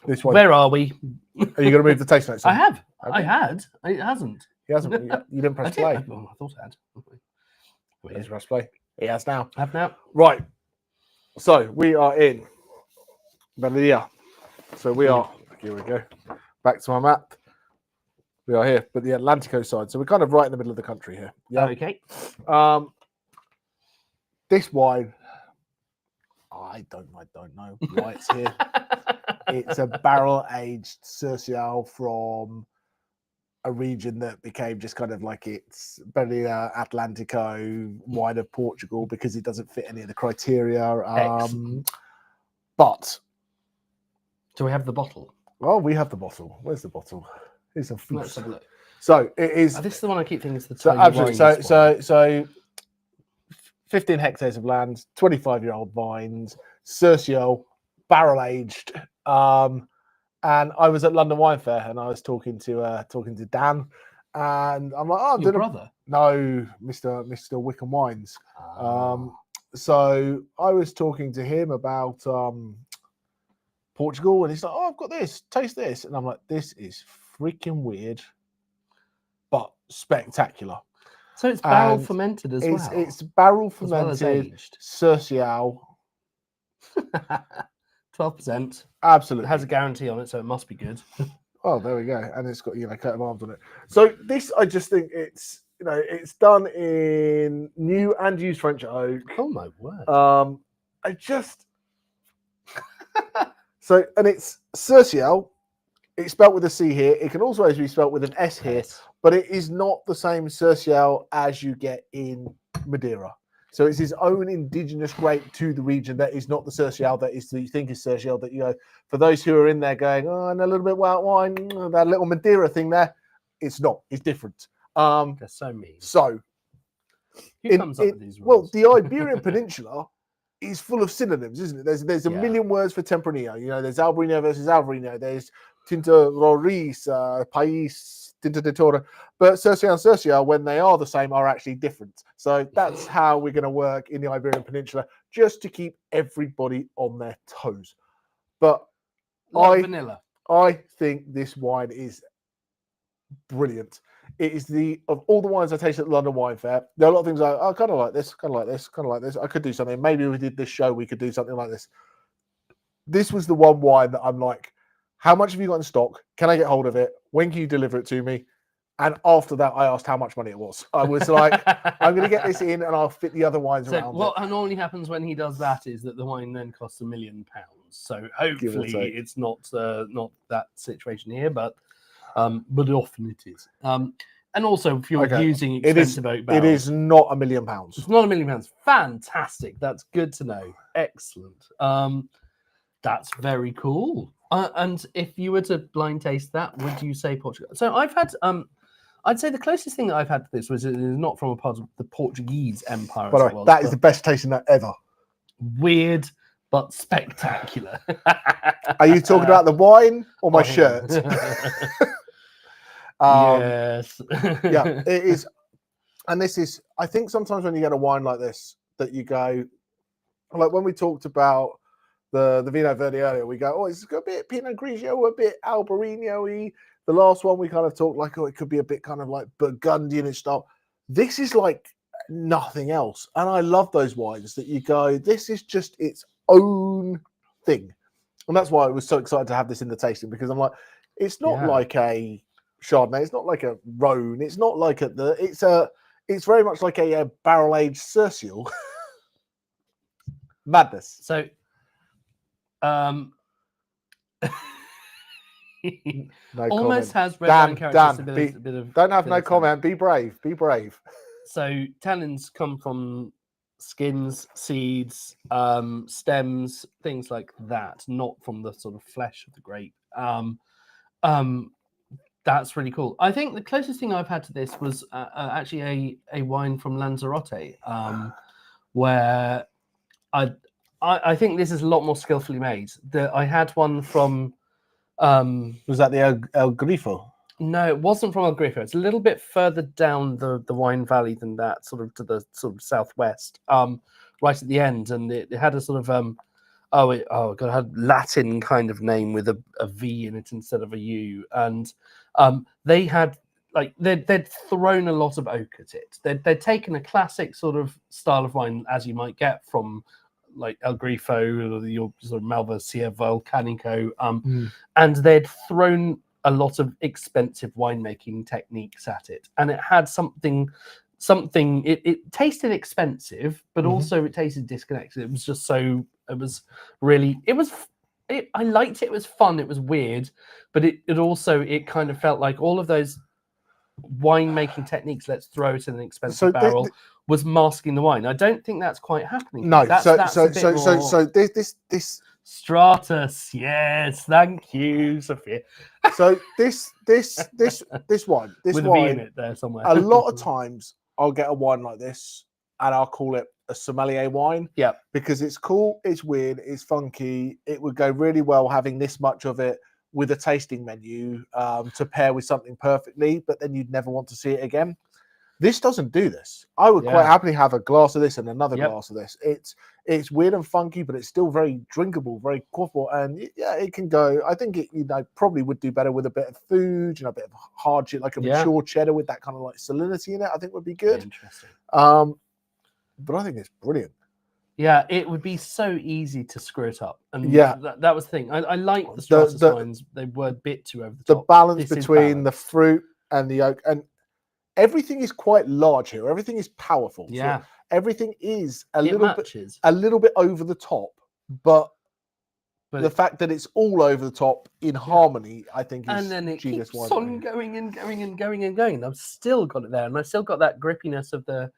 [SPEAKER 2] this one.
[SPEAKER 1] Where are we?
[SPEAKER 2] Are you going to move the taste notes?
[SPEAKER 1] I have. Okay. I had. It hasn't.
[SPEAKER 2] He hasn't. You didn't press play.
[SPEAKER 1] I thought I had.
[SPEAKER 2] He's press play. He has now.
[SPEAKER 1] I have now.
[SPEAKER 2] Right. So we are in Balia. So we are. Here we go. Back to my map. We are here, but the Atlantico side. So we're kind of right in the middle of the country here. Yeah.
[SPEAKER 1] Okay.
[SPEAKER 2] This wine, I don't know why it's here. It's a barrel-aged Social from a region that became just kind of like it's Balia Atlantico wine of Portugal because it doesn't fit any of the criteria. But
[SPEAKER 1] do we have the bottle?
[SPEAKER 2] Well, we have the bottle. Where's the bottle? Here's a
[SPEAKER 1] Let's have a look.
[SPEAKER 2] So it is.
[SPEAKER 1] This is the one I keep thinking is the
[SPEAKER 2] so absolutely. So 15 hectares of land, 25-year-old vines, Social, barrel aged. And I was at London Wine Fair and I was talking to Dan, and I'm like,
[SPEAKER 1] your brother?
[SPEAKER 2] No, Mr. Wickham Wines. So I was talking to him about Portugal, and he's like, "Oh, I've got this. Taste this," and I'm like, "This is freaking weird, but spectacular."
[SPEAKER 1] So it's barrel fermented as well.
[SPEAKER 2] It's barrel fermented, Social.
[SPEAKER 1] 12%.
[SPEAKER 2] Absolutely.
[SPEAKER 1] It has a guarantee on it, so it must be good.
[SPEAKER 2] Oh, there we go. And it's got, coat of arms on it. So this, I just think it's done in new and used French oak.
[SPEAKER 1] Oh my word.
[SPEAKER 2] And it's Social. It's spelt with a C here. It can also be spelt with an S here, but it is not the same Social as you get in Madeira. So it's his own indigenous grape to the region that is not the Social that you think is Social. That for those who are in there going, oh, and a little bit white wine, that little Madeira thing there, it's not. It's different.
[SPEAKER 1] They're so mean.
[SPEAKER 2] So
[SPEAKER 1] who comes up with these rules?
[SPEAKER 2] Well, the Iberian Peninsula is full of synonyms, isn't it? There's a
[SPEAKER 1] Yeah.
[SPEAKER 2] million words for Tempranillo. You know, there's Albarino versus Albarino. There's Tinto Roriz, País, Tinto de Torre. But Cercia and Cercia, when they are the same, are actually different. So that's how we're going to work in the Iberian Peninsula, just to keep everybody on their toes. But
[SPEAKER 1] Like vanilla.
[SPEAKER 2] I think this wine is brilliant. It is of all the wines I tasted at the London Wine Fair, there are a lot of things like, I kind of like this, kind of like this, kind of like this. I could do something. Maybe we did this show, we could do something like this. This was the one wine that I'm like, how much have you got in stock? Can I get hold of it? When can you deliver it to me? And after that, I asked how much money it was. I was like, I'm going to get this in and I'll fit the other wines around
[SPEAKER 1] what
[SPEAKER 2] it.
[SPEAKER 1] normally happens when he does that is that the wine then costs £1 million. So hopefully
[SPEAKER 2] take.
[SPEAKER 1] it's not that situation here, but often it is. And also, if you're using expensive oak barrels,
[SPEAKER 2] it is not £1 million.
[SPEAKER 1] It's not £1 million. Fantastic. That's good to know. Excellent. That's very cool. And if you were to blind taste that, would you say Portugal? So I've had, I'd say the closest thing that I've had to this was it is not from a part of the Portuguese Empire.
[SPEAKER 2] By the way, that is the best tasting nut ever.
[SPEAKER 1] Weird, but spectacular.
[SPEAKER 2] Are you talking about the wine or my shirt?
[SPEAKER 1] Yes.
[SPEAKER 2] Yeah, it is. And this is, I think sometimes when you get a wine like this, that you go, like when we talked about the Vino Verde earlier, we go, oh, it's got a bit Pinot Grigio, a bit Albarino-y. The last one we kind of talked like, oh, it could be a bit kind of like Burgundian and stuff. This is like nothing else. And I love those wines that you go, this is just its own thing. And that's why I was so excited to have this in the tasting, because I'm like, it's not like a Chardonnay, it's not like a Rhone, it's not like it's very much like a barrel-aged Cercial. Madness.
[SPEAKER 1] So,
[SPEAKER 2] no
[SPEAKER 1] almost
[SPEAKER 2] comment.
[SPEAKER 1] has red wine characteristics.
[SPEAKER 2] Dan, don't have no comment. Be brave. Be brave.
[SPEAKER 1] So tannins come from skins, seeds, stems, things like that, not from the sort of flesh of the grape. That's really cool. I think the closest thing I've had to this was actually a wine from Lanzarote, where I think this is a lot more skillfully made. I had one from.
[SPEAKER 2] Was that the El Grifo?
[SPEAKER 1] No, it wasn't from El Grifo. It's a little bit further down the wine valley than that, sort of to the sort of southwest, right at the end, and it had a sort of it had Latin kind of name with a V in it instead of a U, and they had like they'd thrown a lot of oak at it. They'd taken a classic sort of style of wine as you might get from like El Grifo or your sort of Malvasia Volcanico, and they'd thrown a lot of expensive winemaking techniques at it, and it had something. It tasted expensive, but also it tasted disconnected. It was just so. It was really. I liked it. It was fun. It was weird, but it kind of felt like all of those winemaking techniques. Let's throw it in an expensive barrel. Was masking the wine. I don't think that's quite happening.
[SPEAKER 2] No,
[SPEAKER 1] that's
[SPEAKER 2] so this
[SPEAKER 1] Stratus, yes, thank you, Sophia.
[SPEAKER 2] So this wine,
[SPEAKER 1] with a V in it there somewhere.
[SPEAKER 2] A lot of times I'll get a wine like this and I'll call it a sommelier wine.
[SPEAKER 1] Yeah,
[SPEAKER 2] because it's cool, it's weird, it's funky. It would go really well having this much of it with a tasting menu to pair with something perfectly, but then you'd never want to see it again. This doesn't do this. I would quite happily have a glass of this and another glass of this. It's weird and funky, but it's still very drinkable, very quaffable, and it can go. I think it probably would do better with a bit of food, a bit of hard shit, like a mature cheddar with that kind of like salinity in it. I think would be good.
[SPEAKER 1] Interesting.
[SPEAKER 2] But I think it's brilliant.
[SPEAKER 1] Yeah, it would be so easy to screw it up, and that was the thing. I like the Stratus wines; they were a bit too over the top.
[SPEAKER 2] The balance between the fruit and the oak and everything is quite large here. Everything is powerful.
[SPEAKER 1] Yeah.
[SPEAKER 2] So everything is a little bit over the top, but the fact that it's all over the top in harmony, I think, is
[SPEAKER 1] and then it
[SPEAKER 2] genius
[SPEAKER 1] keeps on going and going and going and going. I've still got it there, and I've still got that grippiness of the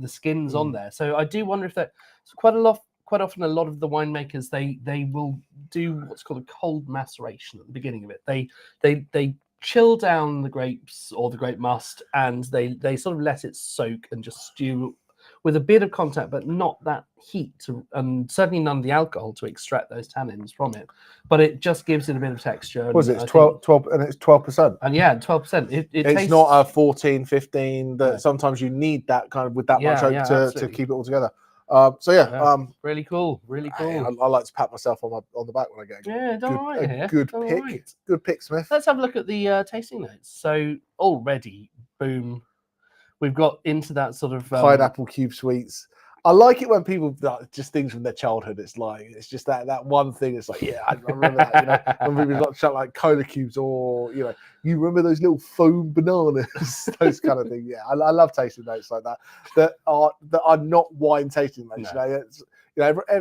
[SPEAKER 1] skins on there. So I do wonder if that quite often a lot of the winemakers they will do what's called a cold maceration at the beginning of it. They chill down the grapes or the grape must, and they sort of let it soak and just stew with a bit of contact, but not that heat, and certainly none of the alcohol to extract those tannins from it. But it just gives it a bit of texture.
[SPEAKER 2] Was it? It's 12, and it's 12%.
[SPEAKER 1] And yeah, 12%. It
[SPEAKER 2] It's
[SPEAKER 1] tastes,
[SPEAKER 2] not a 14, 15 that
[SPEAKER 1] No.
[SPEAKER 2] sometimes you need that kind of with that much
[SPEAKER 1] Yeah,
[SPEAKER 2] oak
[SPEAKER 1] yeah,
[SPEAKER 2] to
[SPEAKER 1] absolutely.
[SPEAKER 2] keep it all together. So yeah,
[SPEAKER 1] Yeah. Really cool. Really
[SPEAKER 2] I
[SPEAKER 1] cool.
[SPEAKER 2] like to pat myself on the back when I get
[SPEAKER 1] Yeah, done all right here.
[SPEAKER 2] good
[SPEAKER 1] Done all
[SPEAKER 2] pick.
[SPEAKER 1] right.
[SPEAKER 2] Good pick, Smith.
[SPEAKER 1] Let's have a look at the tasting notes. So already, boom, we've got into that sort of
[SPEAKER 2] Pineapple cube sweets. I like it when people just things from their childhood. It's just that one thing. It's like, yeah, I remember that. When people got shot like cola cubes, or you remember those little foam bananas, those kind of things. Yeah, I love tasting notes like that are not wine tasting notes. No.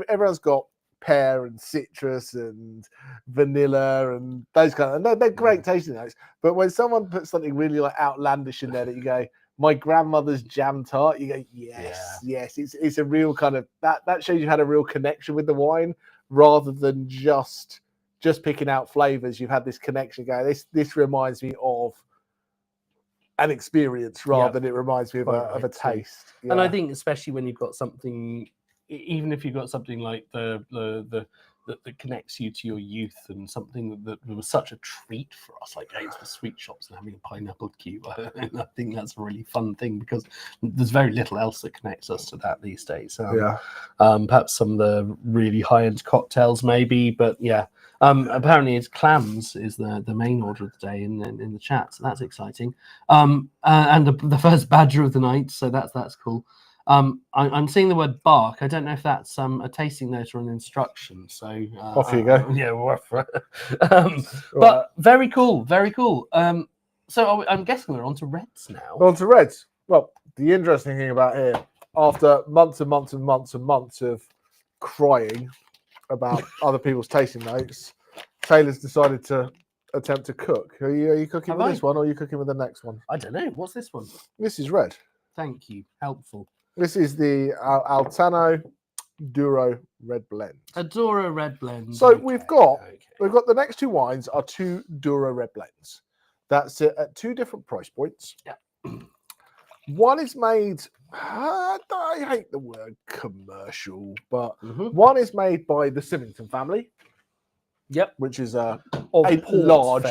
[SPEAKER 2] Everyone's got pear and citrus and vanilla and those kind of. They're great tasting notes. But when someone puts something really like outlandish in there, that you go, my grandmother's jam tart, you go, yes. It's a real kind of that shows you had a real connection with the wine, rather than just picking out flavors. You've had this connection. This reminds me of an experience rather than it reminds me of a taste. Yeah.
[SPEAKER 1] And I think especially when you've got something, even if you've got something like that connects you to your youth, and something that was such a treat for us, like going to the sweet shops and having a pineapple cube. I think that's a really fun thing, because there's very little else that connects us to that these days. Perhaps some of the really high-end cocktails, maybe, but yeah. Apparently, it's clams is the main order of the day in the chat, so that's exciting. And the first badger of the night, so that's cool. I'm seeing the word bark. I don't know if that's a tasting note or an instruction. So
[SPEAKER 2] off you go.
[SPEAKER 1] But very cool, very cool. So I'm guessing we're on to reds now.
[SPEAKER 2] On to reds. Well, the interesting thing about here, after months and months and months and months of crying about other people's tasting notes, Taylor's decided to attempt to cook. Are you cooking with this one, or are you cooking with the next one?
[SPEAKER 1] I don't know. What's this one?
[SPEAKER 2] This is red.
[SPEAKER 1] Thank you. Helpful.
[SPEAKER 2] This is the Altano Douro Red Blend.
[SPEAKER 1] A Douro Red Blend.
[SPEAKER 2] So we've got the next two wines are two Douro Red Blends. That's it at two different price points.
[SPEAKER 1] Yeah.
[SPEAKER 2] One is made, I hate the word commercial, but one is made by the Symington family.
[SPEAKER 1] Yep.
[SPEAKER 2] Which is a
[SPEAKER 1] large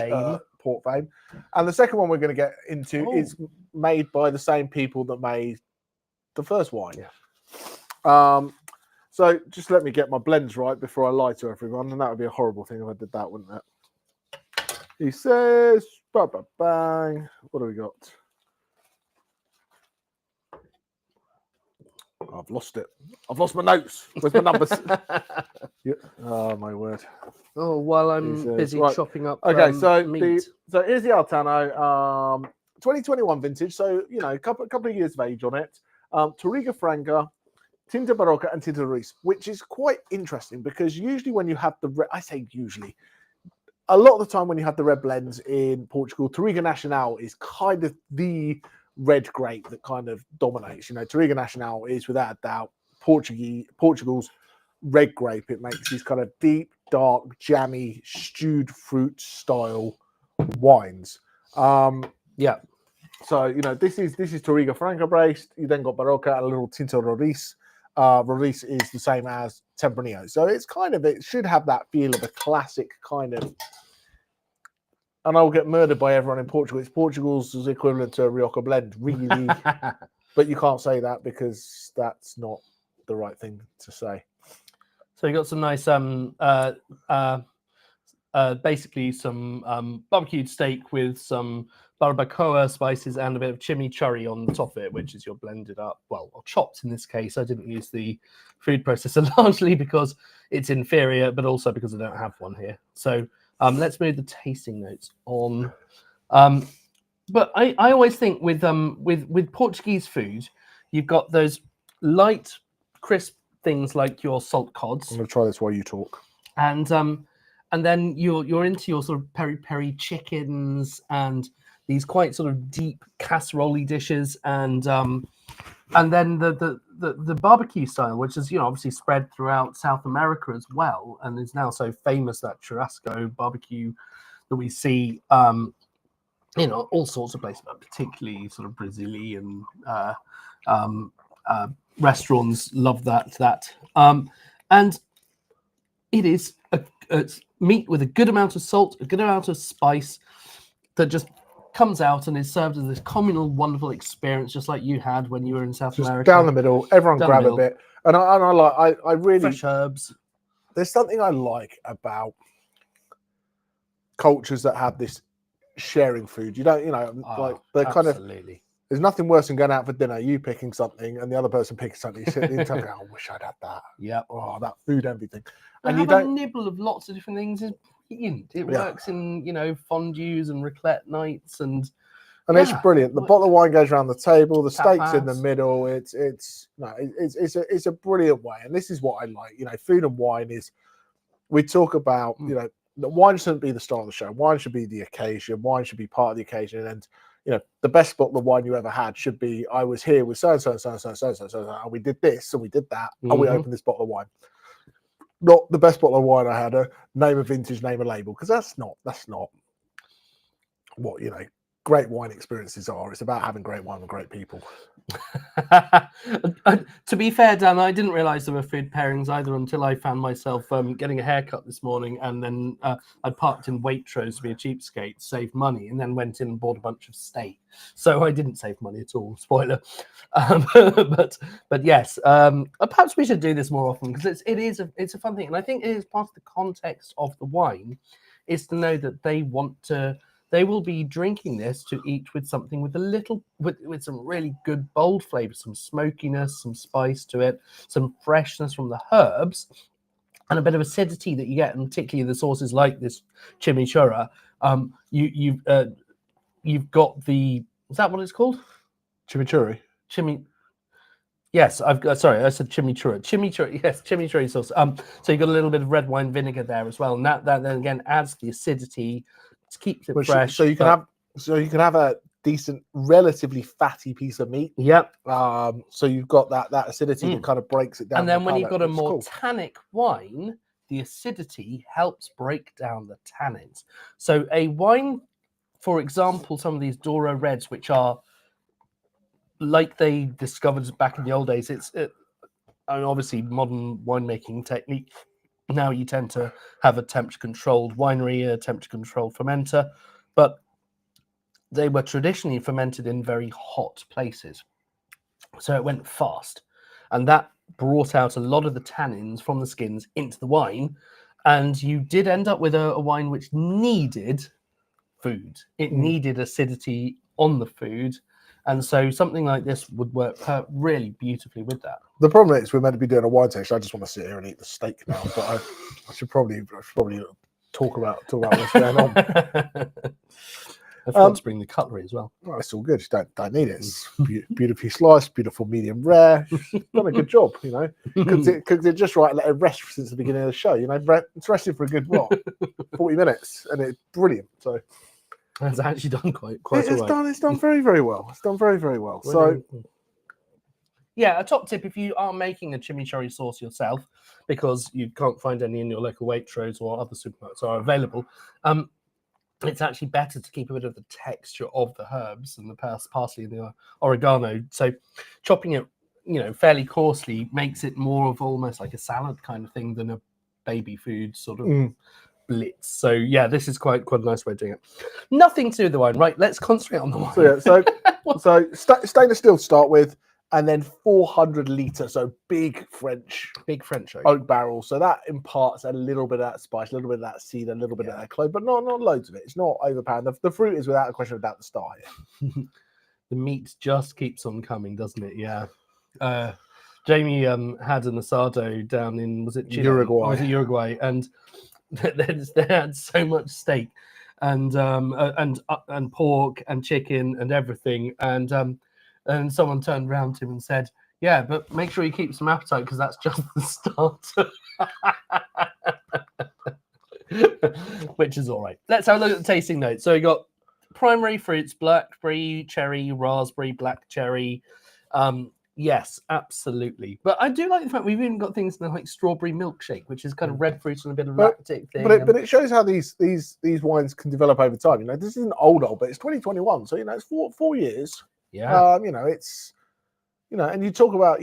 [SPEAKER 2] port fame. And the second one we're going to get into is made by the same people that made the first wine.
[SPEAKER 1] Yeah.
[SPEAKER 2] So just let me get my blends right before I lie to everyone, and that would be a horrible thing if I did that, wouldn't it? He says, bang. What do we got? I've lost it. I've lost my notes. Where's my numbers? Yeah. Oh my word.
[SPEAKER 1] Oh, while I'm busy chopping up.
[SPEAKER 2] Okay,
[SPEAKER 1] meat.
[SPEAKER 2] So here's the Altano, 2021 vintage. So a couple of years of age on it. Touriga Franca, Tinta Barroca, and Tinta Ruiz, which is quite interesting, because usually when you have a lot of the time when you have the red blends in Portugal, Touriga Nacional is kind of the red grape that kind of dominates. Touriga Nacional is without a doubt Portugal's red grape. It makes these kind of deep, dark, jammy, stewed fruit style wines.
[SPEAKER 1] Yeah.
[SPEAKER 2] So this is Touriga Franca based. You then got Barroca and a little Tinta Roriz. Roriz is the same as Tempranillo, so it should have that feel of a classic kind of. And I'll get murdered by everyone in Portugal. It's Portugal's equivalent to a Rioja blend, really. But you can't say that, because that's not the right thing to say.
[SPEAKER 1] So you got some nice, basically some barbecued steak with some barbacoa spices and a bit of chimichurri on the top of it, which is your blended up, or chopped in this case. I didn't use the food processor largely because it's inferior, but also because I don't have one here. So let's move the tasting notes on. But I always think with Portuguese food, you've got those light, crisp things like your salt cods.
[SPEAKER 2] I'm going to try this while you talk.
[SPEAKER 1] And then you're into your sort of peri-peri chickens and these quite sort of deep casserole dishes, and then the barbecue style, which is obviously spread throughout South America as well, and is now so famous, that churrasco barbecue that we see all sorts of places, but particularly sort of Brazilian restaurants love that. And it is it's meat with a good amount of salt, a good amount of spice that just comes out and is served as this communal, wonderful experience, just like you had when you were in South
[SPEAKER 2] Just
[SPEAKER 1] America.
[SPEAKER 2] down the middle, everyone
[SPEAKER 1] Down the
[SPEAKER 2] grab a
[SPEAKER 1] middle.
[SPEAKER 2] bit. And I really,
[SPEAKER 1] Fresh herbs.
[SPEAKER 2] there's something I like about cultures that have this sharing food. You don't, like they're kind of,
[SPEAKER 1] Absolutely.
[SPEAKER 2] there's nothing worse than going out for dinner, you picking something and the other person picking something. You sit there and talk, I wish I'd had that.
[SPEAKER 1] Yeah.
[SPEAKER 2] Oh, that food envy thing.
[SPEAKER 1] And
[SPEAKER 2] And you
[SPEAKER 1] have a
[SPEAKER 2] don't,
[SPEAKER 1] nibble of lots of different things is brilliant. It
[SPEAKER 2] Yeah.
[SPEAKER 1] works in, fondues and raclette nights and
[SPEAKER 2] it's brilliant. The bottle of wine goes around the table, the steak's in the
[SPEAKER 1] Tapas.
[SPEAKER 2] middle. It's a brilliant way. And this is what I like. Food and wine is, we talk about, the wine shouldn't be the star of the show. Wine should be the occasion. Wine should be part of the occasion. And the best bottle of wine you ever had should be, I was here with so and so and so and so and so and so, and we did this and we did that, and we opened this bottle of wine. Not the best bottle of wine I had, a name a vintage, name a label, because that's not what great wine experiences are. It's about having great wine with great people.
[SPEAKER 1] To be fair, Dan, I didn't realise there were food pairings either until I found myself getting a haircut this morning, and then I parked in Waitrose to be a cheapskate, saved money, and then went in and bought a bunch of steak. So I didn't save money at all. Spoiler. But yes, perhaps we should do this more often, because it's a fun thing, and I think it is part of the context of the wine is to know that they will be drinking this to eat with something with with some really good bold flavor, some smokiness, some spice to it, some freshness from the herbs, and a bit of acidity that you get, and particularly the sauces like this chimichurri. You've got the, is that what it's called?
[SPEAKER 2] Chimichurri.
[SPEAKER 1] Yes, I said chimichurri. Chimichurri, yes, chimichurri sauce. So you've got a little bit of red wine vinegar there as well, and that then again adds the acidity. It keeps it fresh.
[SPEAKER 2] So you can have a decent, relatively fatty piece of meat.
[SPEAKER 1] Yep.
[SPEAKER 2] So you've got that acidity that kind of breaks it down.
[SPEAKER 1] And then when you've got a more tannic wine, the acidity helps break down the tannins. So a wine, for example, some of these Douro Reds, which are like they discovered back in the old days, obviously modern winemaking technique. Now you tend to have a temperature-controlled winery, a temperature-controlled fermenter, but they were traditionally fermented in very hot places. So it went fast, and that brought out a lot of the tannins from the skins into the wine, and you did end up with a wine which needed food. It needed acidity on the food, and so something like this would work really beautifully with that.
[SPEAKER 2] The problem is we're meant to be doing a wine taste. I just want to sit here and eat the steak now, but I should probably talk about what's going on.
[SPEAKER 1] I forgot to bring the cutlery as well.
[SPEAKER 2] Well, it's all good. You don't need it. It's beautifully sliced, beautiful medium rare. Done a good job, Cooked it just right. Let it rest since the beginning of the show. It's rested for a good 40 minutes, and it's brilliant. So
[SPEAKER 1] it's actually done quite
[SPEAKER 2] It's done very, very well. It's done very, very well. So.
[SPEAKER 1] Yeah, a top tip if you are making a chimichurri sauce yourself, because you can't find any in your local Waitrose or other supermarkets are available, it's actually better to keep a bit of the texture of the herbs and the parsley and the oregano. So chopping it, fairly coarsely makes it more of almost like a salad kind of thing than a baby food sort of blitz. So yeah, this is quite a nice way of doing it. Nothing to do with the wine, right? Let's concentrate on the wine.
[SPEAKER 2] So stainless steel to start with. And then 400 litre, so big French oak barrel. So that imparts a little bit of that spice, a little bit of that cedar, a little bit of that clove, but not loads of it. It's not overpowering. The fruit is without a question about the star here.
[SPEAKER 1] The meat just keeps on coming, doesn't it? Yeah. Jamie had an asado down in, was it Chile?
[SPEAKER 2] Uruguay?
[SPEAKER 1] Or was it Uruguay? And they had so much steak and pork and chicken and everything, and someone turned around to him and said, "Yeah, but make sure you keep some appetite, because that's just the starter." Which is all right. Let's have a look at the tasting notes. So we got primary fruits: blackberry, cherry, raspberry, black cherry. Yes, absolutely. But I do like the fact we've even got things like strawberry milkshake, which is kind of red fruit and a bit of lactic thing.
[SPEAKER 2] But it shows how these wines can develop over time. This isn't old, but it's 2021, so it's 4 years.
[SPEAKER 1] Yeah.
[SPEAKER 2] It's and you talk about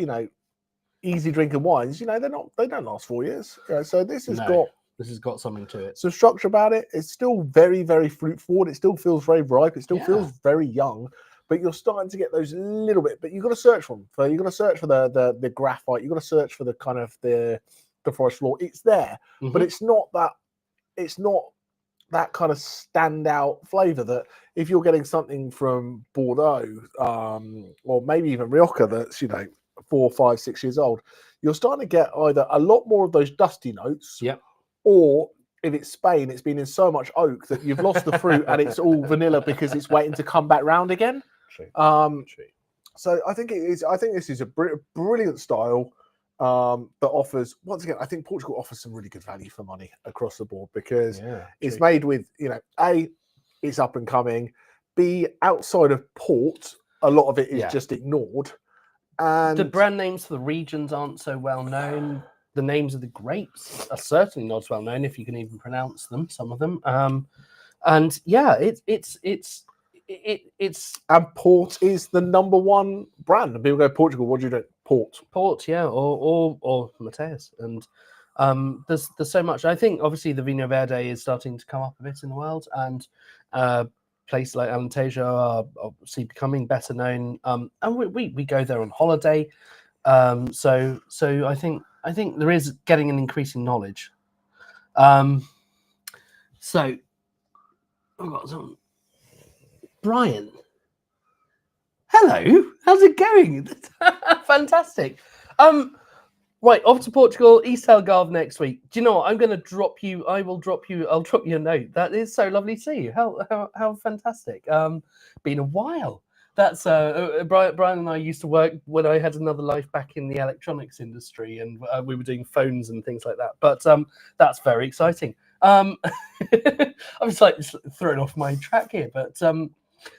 [SPEAKER 2] easy drinking wines, they don't last 4 years. So this has
[SPEAKER 1] got something to it.
[SPEAKER 2] some structure about it. It's still very, very fruit forward. It still feels very ripe. It still feels very young. But you're starting to get those little bit. But you've got to search for them. You've got to search for the graphite. You've got to search for the kind of the forest floor. It's there, but it's not that. It's not that kind of standout flavour that if you're getting something from Bordeaux or maybe even Rioja that's 4, 5, 6 years old, you're starting to get either a lot more of those dusty notes, or if it's Spain, it's been in so much oak that you've lost the fruit and it's all vanilla because it's waiting to come back round again.
[SPEAKER 1] True.
[SPEAKER 2] So I think it is. I think this is a brilliant style that offers, once again, I think Portugal offers some really good value for money across the board because it's made with, A, it's up and coming. B, outside of port, a lot of it is just ignored. And
[SPEAKER 1] the brand names for the regions aren't so well known. The names of the grapes are certainly not as well known, if you can even pronounce them. Some of them, and
[SPEAKER 2] and port is the number one brand. And people go, Portugal, what do you do? Port,
[SPEAKER 1] or Mateus, and there's so much. I think obviously the Vinho Verde is starting to come up a bit in the world, and places like Alentejo are obviously becoming better known. And we go there on holiday, so I think there is getting an increasing knowledge. So I've got some. Brian, hello. How's it going? Fantastic. Right, off to Portugal, East Algarve next week. Do you know what? I'm going to drop you. I'll drop you a note. That is so lovely to see you. How fantastic. Been a while. That's Brian and I used to work when I had another life back in the electronics industry, and we were doing phones and things like that. But that's very exciting. I'm slightly thrown off my track here, but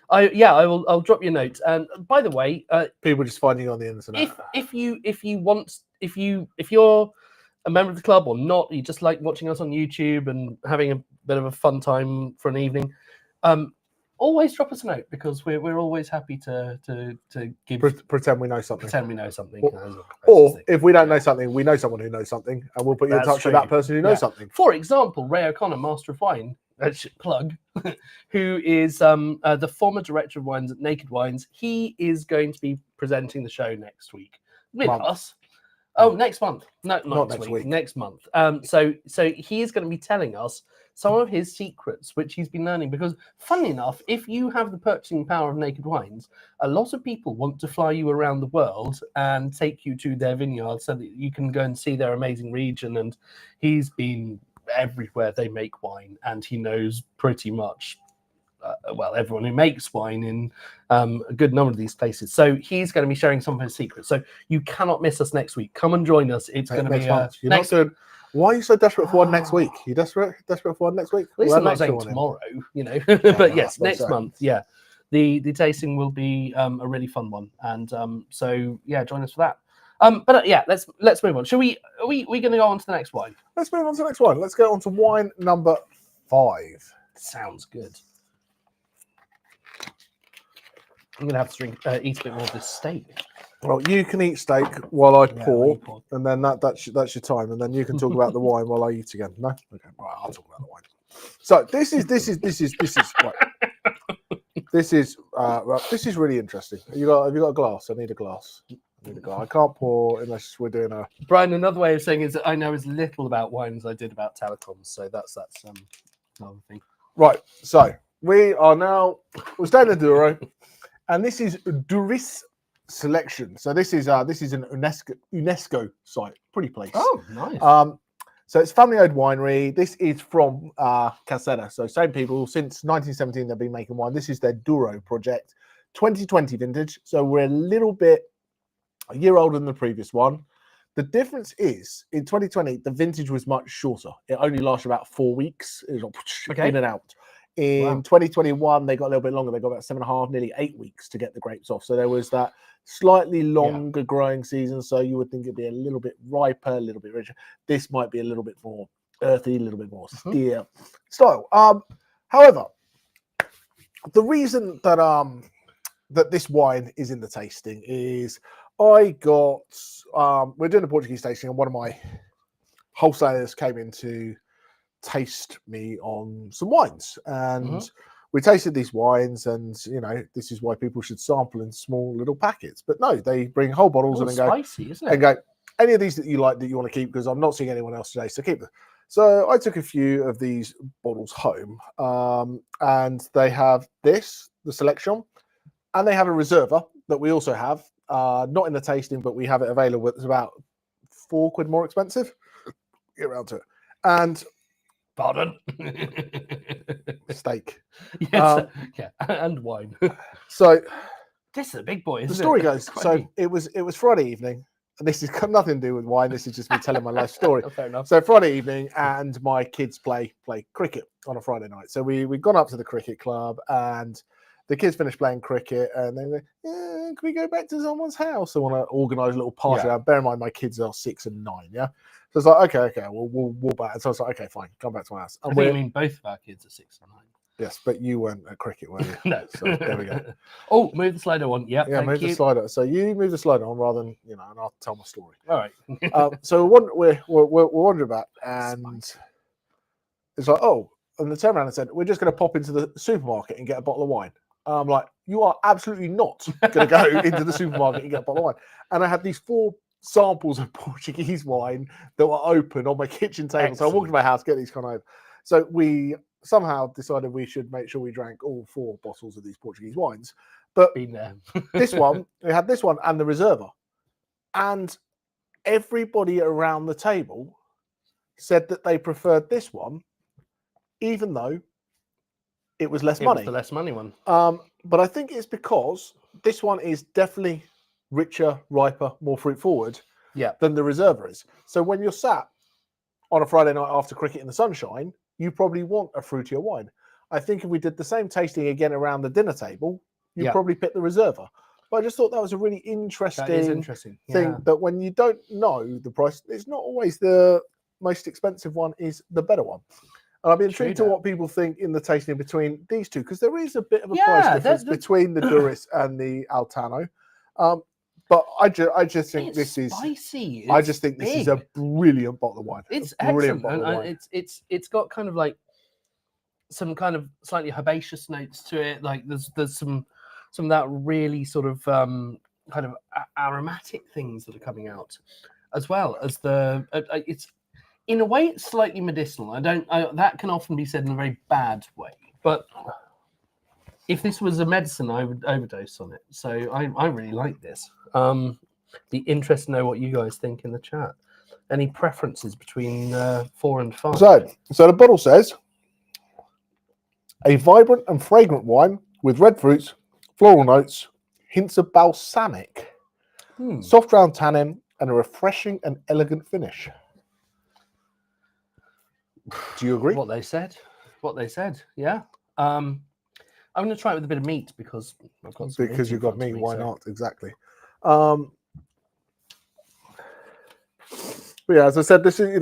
[SPEAKER 1] I'll drop you a note. And by the way,
[SPEAKER 2] people just finding you on the internet.
[SPEAKER 1] If you're a member of the club or not, you just like watching us on YouTube and having a bit of a fun time for an evening, always drop us a note because we're always happy to give
[SPEAKER 2] pretend we know something.
[SPEAKER 1] Or
[SPEAKER 2] if we don't know something, we know someone who knows something, and we'll put you in touch with that person who knows something.
[SPEAKER 1] For example, Ray O'Connor, Master of Wine, plug, who is the former director of wines at Naked Wines. He is going to be presenting the show next week with us. Oh, next month. No, not next week. Next month. So he is going to be telling us some of his secrets, which he's been learning. Because, funnily enough, if you have the purchasing power of Naked Wines, a lot of people want to fly you around the world and take you to their vineyard so that you can go and see their amazing region. And he's been everywhere they make wine, and he knows pretty much everyone who makes wine in a good number of these places. So he's going to be sharing some of his secrets. So you cannot miss us next week. Come and join us. It's going to be
[SPEAKER 2] month. Not good. Why are you so desperate for one next week? You desperate for one next week?
[SPEAKER 1] At least I'm not saying tomorrow, but yes, next month. Yeah, the tasting will be a really fun one, and so join us for that. Let's move on. Shall we? Are we going to go on to the next wine?
[SPEAKER 2] Let's move on to the next one. Let's go on to wine number 5.
[SPEAKER 1] Sounds good. I'm going to have to eat a bit more of this steak.
[SPEAKER 2] Well, you can eat steak while I pour, and then that's your time, and then you can talk about the wine while I eat again. No, okay, right, I'll talk about the wine. So this is right. This is really interesting. Have you got a glass? I need a glass. I can't pour unless we're doing a.
[SPEAKER 1] Brian, another way of saying is that I know as little about wine as I did about telecoms, so that's another thing.
[SPEAKER 2] Right, so we're staying in Douro, and this is Douris Selection. So this is an UNESCO site, pretty place.
[SPEAKER 1] Oh, nice.
[SPEAKER 2] So it's family-owned winery. This is from Caseta. So same people since 1917 they've been making wine. This is their Douro project, 2020 vintage. So we're a year older than the previous one. The difference is in 2020 the vintage was much shorter. It only lasted about 4 weeks. It was in and out. In 2021 they got a little bit longer. They got about 7.5, nearly 8 weeks to get the grapes off. So there was that slightly longer growing season. So you would think it'd be a little bit riper, a little bit richer. This might be a little bit more earthy, a little bit more steer style. However, the reason that that this wine is in the tasting is I got we're doing a Portuguese tasting, and one of my wholesalers came in to taste me on some wines, and we tasted these wines, and this is why people should sample in small little packets. But no, they bring whole bottles and then
[SPEAKER 1] spicy, isn't it?
[SPEAKER 2] and go, any of these that you like that you want to keep, because I'm not seeing anyone else today, so keep them. So I took a few of these bottles home, and they have the selection, and they have a reserva that we also have, not in the tasting, but we have it available. It's about £4 more expensive. Get around to it. And
[SPEAKER 1] pardon,
[SPEAKER 2] steak.
[SPEAKER 1] Yes, yeah, and wine.
[SPEAKER 2] So
[SPEAKER 1] this is a big boy.
[SPEAKER 2] The story goes. So it was Friday evening. And this has got nothing to do with wine. This is just me telling my life story.
[SPEAKER 1] Oh, fair enough.
[SPEAKER 2] So Friday evening, and my kids play cricket on a Friday night. So we'd gone up to the cricket club, and the kids finished playing cricket, and they were, can we go back to someone's house? I want to organise a little party.
[SPEAKER 1] Yeah.
[SPEAKER 2] Bear in mind, my kids are 6 and 9. Yeah. So it's like, okay, we'll back. And so I was like, okay, fine, come back to my house. And
[SPEAKER 1] I think you mean both of our kids are 6 and 9.
[SPEAKER 2] Yes, but you weren't at cricket, were you?
[SPEAKER 1] No.
[SPEAKER 2] So there we go.
[SPEAKER 1] Oh, move the slider on. Yep,
[SPEAKER 2] Yeah, move the slider. So you move the slider on rather than, and I'll tell my story.
[SPEAKER 1] All right.
[SPEAKER 2] So we're wondering about, and it's like, and they turned around and said, we're just going to pop into the supermarket and get a bottle of wine. I'm like, you are absolutely not going to go into the supermarket and get a bottle of wine. And I had these 4 samples of Portuguese wine that were open on my kitchen table.
[SPEAKER 1] Excellent.
[SPEAKER 2] So I walked to my house, get these kind of. So we somehow decided we should make sure we drank all 4 bottles of these Portuguese wines. But
[SPEAKER 1] been there.
[SPEAKER 2] we had this one and the Reserva. And everybody around the table said that they preferred this one, even though it was less money.
[SPEAKER 1] Was the less money one.
[SPEAKER 2] But I think it's because this one is definitely richer, riper, more fruit forward than the Reserva is. So when you're sat on a Friday night after cricket in the sunshine, you probably want a fruitier wine. I think if we did the same tasting again around the dinner table, you'd probably pick the Reserva. But I just thought that was a really interesting thing, that when you don't know the price, it's not always the most expensive one is the better one. And I'll be intrigued to what people think in the tasting between these two, because there is a bit of a price difference between the Duris and the Altano. But I just think this is
[SPEAKER 1] spicy.
[SPEAKER 2] I just think this is a brilliant bottle of wine.
[SPEAKER 1] It's excellent, and it's got kind of like some kind of slightly herbaceous notes to it. Like there's some of that really sort of kind of aromatic things that are coming out, as well as it's in a way it's slightly medicinal. That can often be said in a very bad way, but if this was a medicine, I would overdose on it. So I really like this. Be interested to know what you guys think in the chat. Any preferences between 4 and 5?
[SPEAKER 2] So the bottle says, a vibrant and fragrant wine with red fruits, floral notes, hints of balsamic, soft round tannin, and a refreshing and elegant finish. Do you agree?
[SPEAKER 1] What they said, yeah. I'm going to try it with a bit of meat because I've got some
[SPEAKER 2] because you've got meat. Why
[SPEAKER 1] so.
[SPEAKER 2] not? Exactly. But yeah, as I said, this is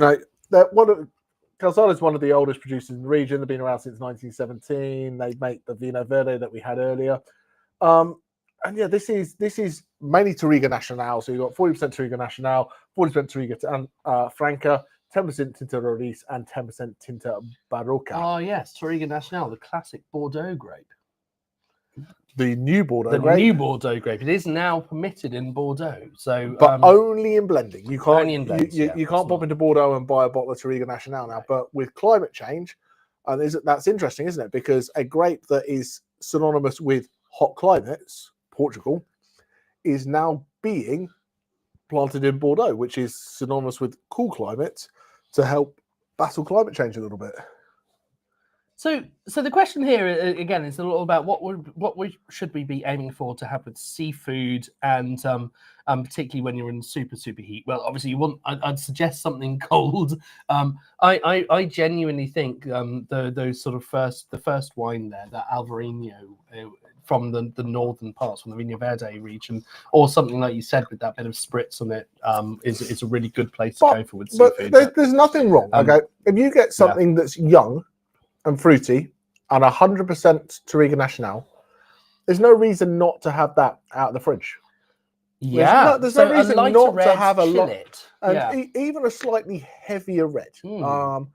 [SPEAKER 2] Calzada is one of the oldest producers in the region. They've been around since 1917. They make the Vino Verde that we had earlier. And yeah, this is mainly Touriga Nacional. So you've got 40% Touriga Nacional, 40% Touriga Franca, 10% Tinta Roriz, and 10% Tinta Barroca.
[SPEAKER 1] Oh yes, Touriga Nacional, the classic Bordeaux grape.
[SPEAKER 2] The new Bordeaux grape.
[SPEAKER 1] New Bordeaux grape. It is now permitted in Bordeaux. So,
[SPEAKER 2] but only in blending. You can't.
[SPEAKER 1] Only in blends,
[SPEAKER 2] you can't pop into Bordeaux and buy a bottle of Touriga Nacional now. Right. But with climate change, and that's interesting, isn't it? Because a grape that is synonymous with hot climates, Portugal, is now being planted in Bordeaux, which is synonymous with cool climates, to help battle climate change a little bit.
[SPEAKER 1] So the question here again is a little about what we should we be aiming for to have with seafood, and particularly when you're in super heat. Well, obviously you want. I'd suggest something cold. I genuinely think those sort of the first wine there, that Alvarinho from the northern parts, from the Vinho Verde region, or something like you said with that bit of spritz on it, is a really good place to go for with seafood.
[SPEAKER 2] But there's nothing wrong. Okay, if you get something that's young and fruity and 100% Touriga Nacional, there's no reason not to have that out of the fridge.
[SPEAKER 1] Yeah.
[SPEAKER 2] There's
[SPEAKER 1] So
[SPEAKER 2] no
[SPEAKER 1] a
[SPEAKER 2] reason
[SPEAKER 1] lighter
[SPEAKER 2] not
[SPEAKER 1] red
[SPEAKER 2] to have a lot,
[SPEAKER 1] chillet.
[SPEAKER 2] and
[SPEAKER 1] Yeah.
[SPEAKER 2] even a slightly heavier red.
[SPEAKER 1] Mm.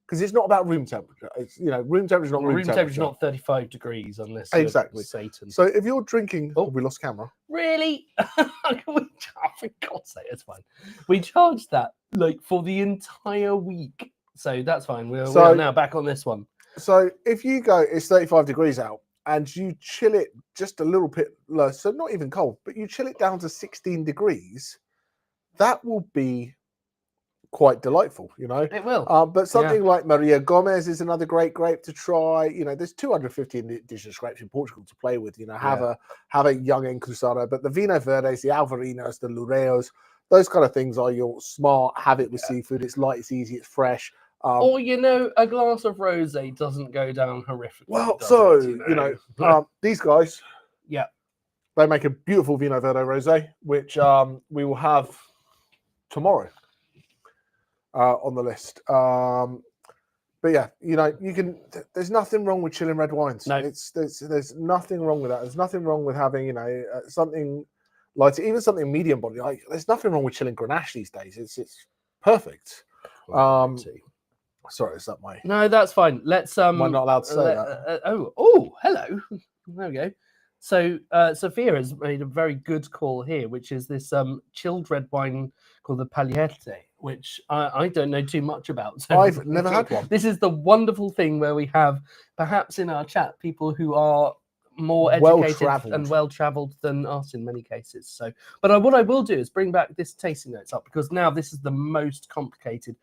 [SPEAKER 2] Because it's not about room temperature. It's room temperature is not
[SPEAKER 1] Well,
[SPEAKER 2] room
[SPEAKER 1] room temperature is
[SPEAKER 2] temperature.
[SPEAKER 1] not 35 degrees unless you're
[SPEAKER 2] Exactly.
[SPEAKER 1] Satan.
[SPEAKER 2] So if you're drinking,
[SPEAKER 1] Oh.
[SPEAKER 2] we lost camera.
[SPEAKER 1] Really? For God's sake, it's fine. We charged that like for the entire week, so that's fine. We are now back on this one.
[SPEAKER 2] So if you go, it's 35 degrees out, and you chill it just a little bit low, so not even cold, but you chill it down to 16 degrees, that will be quite delightful,
[SPEAKER 1] It will.
[SPEAKER 2] But something like Maria Gomez is another great grape to try. There's 250 indigenous grapes in Portugal to play with. Have a young Encruzado, but the Vino Verdes, the Alvarinos, the Lureos, those kind of things are your smart. Have it with seafood. It's light, it's easy, it's fresh.
[SPEAKER 1] Or a glass of rosé doesn't go down horrifically.
[SPEAKER 2] Well, these guys, they make a beautiful Vino Verde rosé, which we will have tomorrow. On the list, but yeah, you can. There's nothing wrong with chilling red wines.
[SPEAKER 1] No,
[SPEAKER 2] there's nothing wrong with that. There's nothing wrong with having something light, even something medium body. Like there's nothing wrong with chilling Grenache these days. It's perfect. Sorry, is that my?
[SPEAKER 1] No, that's fine. Let's
[SPEAKER 2] Am I not allowed to say that?
[SPEAKER 1] Hello. There we go. So Sophia has made a very good call here, which is this chilled red wine called the Pagliette, which I don't know too much about. So
[SPEAKER 2] I've never had one.
[SPEAKER 1] This is the wonderful thing where we have perhaps in our chat people who are more educated and well-traveled than us in many cases. So, but what I will do is bring back this tasting notes up, because now this is the most complicated